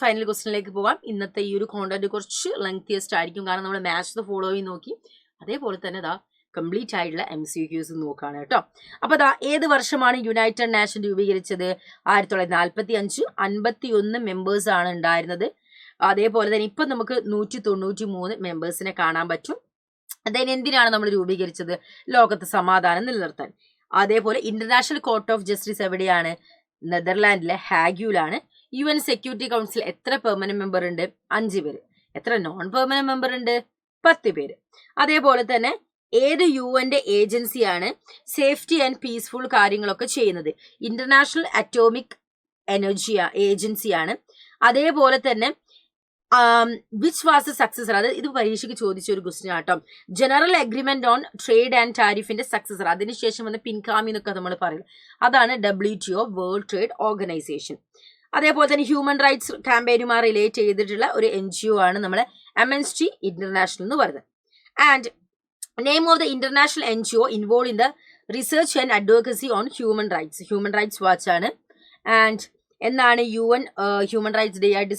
ഫൈനൽ ക്വസ്റ്റ്യനിലേക്ക് പോകാം. ഇന്നത്തെ ഈ ഒരു കോണ്ടന്റ് കുറച്ച് ലെങ്തിയസ്റ്റ് ആയിരിക്കും, കാരണം നമ്മൾ മാച്ച് ദ ഫോളോവിങ് നോക്കി. അതേപോലെ തന്നെ കംപ്ലീറ്റ് ആയിട്ടുള്ള MCQs നോക്കാണ് കേട്ടോ. അപ്പൊ ഏത് വർഷമാണ് യുണൈറ്റഡ് നേഷൻ രൂപീകരിച്ചത്? 1945. 51 മെമ്പേഴ്സ് ആണ് ഉണ്ടായിരുന്നത്. അതേപോലെ തന്നെ ഇപ്പൊ നമുക്ക് 193 മെമ്പേഴ്സിനെ കാണാൻ പറ്റും. അതിന് എന്തിനാണ് നമ്മൾ രൂപീകരിച്ചത്? ലോകത്ത് സമാധാനം നിലനിർത്താൻ. അതേപോലെ ഇന്റർനാഷണൽ കോർട്ട് ഓഫ് ജസ്റ്റിസ് എവിടെയാണ്? നെതർലാൻഡിലെ ഹാഗ്യൂലാണ്. UN സെക്യൂരിറ്റി കൗൺസിൽ എത്ര പെർമനന്റ് മെമ്പർ ഉണ്ട്? 5 പേര്. എത്ര നോൺ പെർമനന്റ് മെമ്പർ ഉണ്ട്? 10 പേര്. അതേപോലെ തന്നെ ഏത് UN ഏജൻസിയാണ് സേഫ്റ്റി ആൻഡ് പീസ്ഫുൾ കാര്യങ്ങളൊക്കെ ചെയ്യുന്നത്? ഇന്റർനാഷണൽ അറ്റോമിക് എനർജി ഏജൻസിയാണ്. അതേപോലെ തന്നെ വിച്ച് വാസ് സക്സസർ, അത് ഇത് പരീക്ഷയ്ക്ക് ചോദിച്ച ഒരു ക്വസ്റ്റ്യൻ ആട്ടോ. General agreement on trade and ടാരിഫിന്റെ സക്സസർ, അതിനുശേഷം വന്ന പിൻകാമി എന്നൊക്കെ നമ്മൾ പറയും, അതാണ് WTO വേൾഡ് ട്രേഡ് ഓർഗനൈസേഷൻ. അതേപോലെ തന്നെ ഹ്യൂമൻ റൈറ്റ്സ് ക്യാമ്പയിനുമായി റിലേറ്റ് ചെയ്തിട്ടുള്ള ഒരു NGO ആണ് നമ്മളെ Amnesty International എന്ന് പറയുന്നത്. And name of the international NGO involve in the research and advocacy on human rights. Human rights watch ആണ്. ആൻഡ് എന്നാണ് UN ഹ്യൂമൻ റൈറ്റ്സ് ഡേ ആയിട്ട്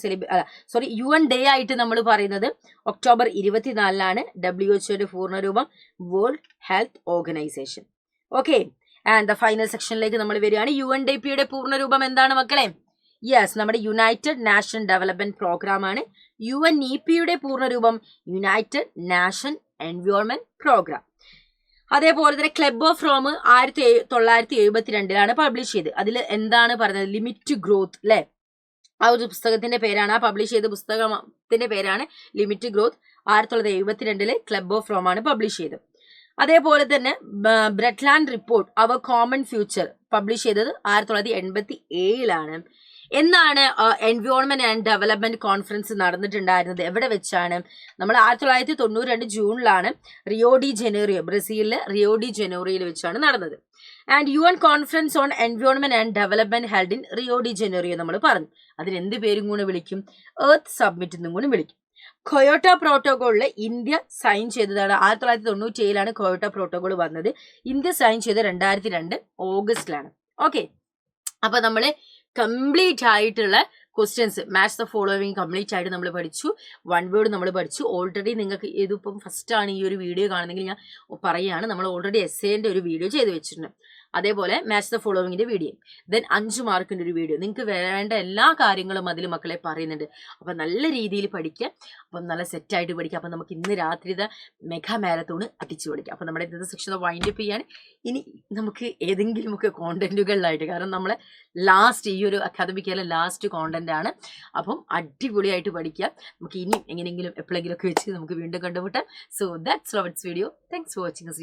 UN ഡേ ആയിട്ട് നമ്മൾ പറയുന്നത് ഒക്ടോബർ 24 WHO പൂർണ്ണരൂപം world health organisation. Okay, and the final സെക്ഷനിലേക്ക് നമ്മൾ വരികയാണ്. UNDP പൂർണ്ണരൂപം എന്താണ് മക്കളെ? യെസ്, നമ്മുടെ യുണൈറ്റഡ് നാഷൻ ഡെവലപ്മെന്റ് പ്രോഗ്രാം ആണ്. UNEP പൂർണ്ണരൂപം യുണൈറ്റഡ് നാഷൻ എൻവയോൺമെന്റ് പ്രോഗ്രാം. അതേപോലെ തന്നെ ക്ലബ് ഓഫ് റോം 1972 പബ്ലിഷ് ചെയ്ത്. അതിൽ എന്താണ് പറയുന്നത്? ലിമിറ്റ് ഗ്രോത്ത് അല്ലെ, ആ ഒരു പുസ്തകത്തിന്റെ പേരാണ്, ആ പബ്ലിഷ് ചെയ്ത പുസ്തകത്തിന്റെ പേരാണ് limit growth. 1972 club of Rome ആണ് പബ്ലിഷ് ചെയ്തത്. അതേപോലെ തന്നെ Brundtland report our common future publish ചെയ്തത് 1987. എന്നാണ് എൻവയോൺമെന്റ് ആൻഡ് ഡെവലപ്മെന്റ് കോൺഫറൻസ് നടന്നിട്ടുണ്ടായിരുന്നത്? എവിടെ വെച്ചാണ്? നമ്മൾ 1992 ജൂണിലാണ് റിയോ ഡി ജനീറോ, ബ്രസീലിലെ റിയോ ഡി ജനീറോയിൽ വെച്ചാണ് നടന്നത്. And UN conference on environment and development held in Rio de Janeiro നമ്മൾ പറഞ്ഞു. അതിന് എന്ത് പേരും കൂടെ വിളിക്കും? എർത്ത് സബ്മിറ്റ് എന്നും കൂടി വിളിക്കും. കൊയോട്ട പ്രോട്ടോകോളിൽ ഇന്ത്യ സൈൻ ചെയ്തതാണ് 1997 കൊയോട്ട പ്രോട്ടോകോൾ വന്നത്. ഇന്ത്യ സൈൻ ചെയ്ത് 2002 ഓഗസ്റ്റിലാണ്. ഓക്കെ, അപ്പൊ നമ്മള് കംപ്ലീറ്റ് ആയിട്ടുള്ള questions match the following complete ആയിട്ട് നമ്മൾ പഠിച്ചു. വൺ വേർഡ് നമ്മൾ പഠിച്ചു. ഓൾറെഡി നിങ്ങൾക്ക് ഇതിപ്പം ഫസ്റ്റ് ആണ് ഈ ഒരു വീഡിയോ കാണുന്നെങ്കിൽ ഞാൻ പറയുകയാണ്, നമ്മൾ ഓൾറെഡി എസ്സേന്റെ ഒരു വീഡിയോ ചെയ്ത് വെച്ചിട്ടുണ്ട്. അതേപോലെ മാച്ച് ദ ഫോളോവിങ്ങിന്റെ വീഡിയോ, ദെൻ 5 മാർക്കിന്റെ ഒരു വീഡിയോ. നിങ്ങൾക്ക് വേണ്ട എല്ലാ കാര്യങ്ങളും അതിൽ മക്കളെ പറയുന്നുണ്ട്. അപ്പം നല്ല രീതിയിൽ പഠിക്കുക, അപ്പം നല്ല സെറ്റായിട്ട് പഠിക്കുക. അപ്പം നമുക്ക് ഇന്ന് രാത്രി മെഗാ മാരത്തോൺ അടിച്ചു പഠിക്കാം. അപ്പം നമ്മുടെ ഇന്നത്തെ സെക്ഷൻ വൈൻഡ് അപ്പ് ചെയ്യാണ്. ഇനി നമുക്ക് ഏതെങ്കിലുമൊക്കെ കോണ്ടന്റുകളിലായിട്ട്, കാരണം നമ്മളെ ലാസ്റ്റ് ഈ ഒരു അക്കാദമിക് ഇയറിലെ ലാസ്റ്റ് കോണ്ടന്റ് ആണ്. അപ്പം അടിപൊളിയായിട്ട് പഠിക്കുക. നമുക്ക് ഇനി എങ്ങനെയെങ്കിലും എപ്പോഴെങ്കിലും ഒക്കെ വെച്ച് നമുക്ക് വീണ്ടും കണ്ടുമുട്ടാം. So that's love it's video. Thanks for watching.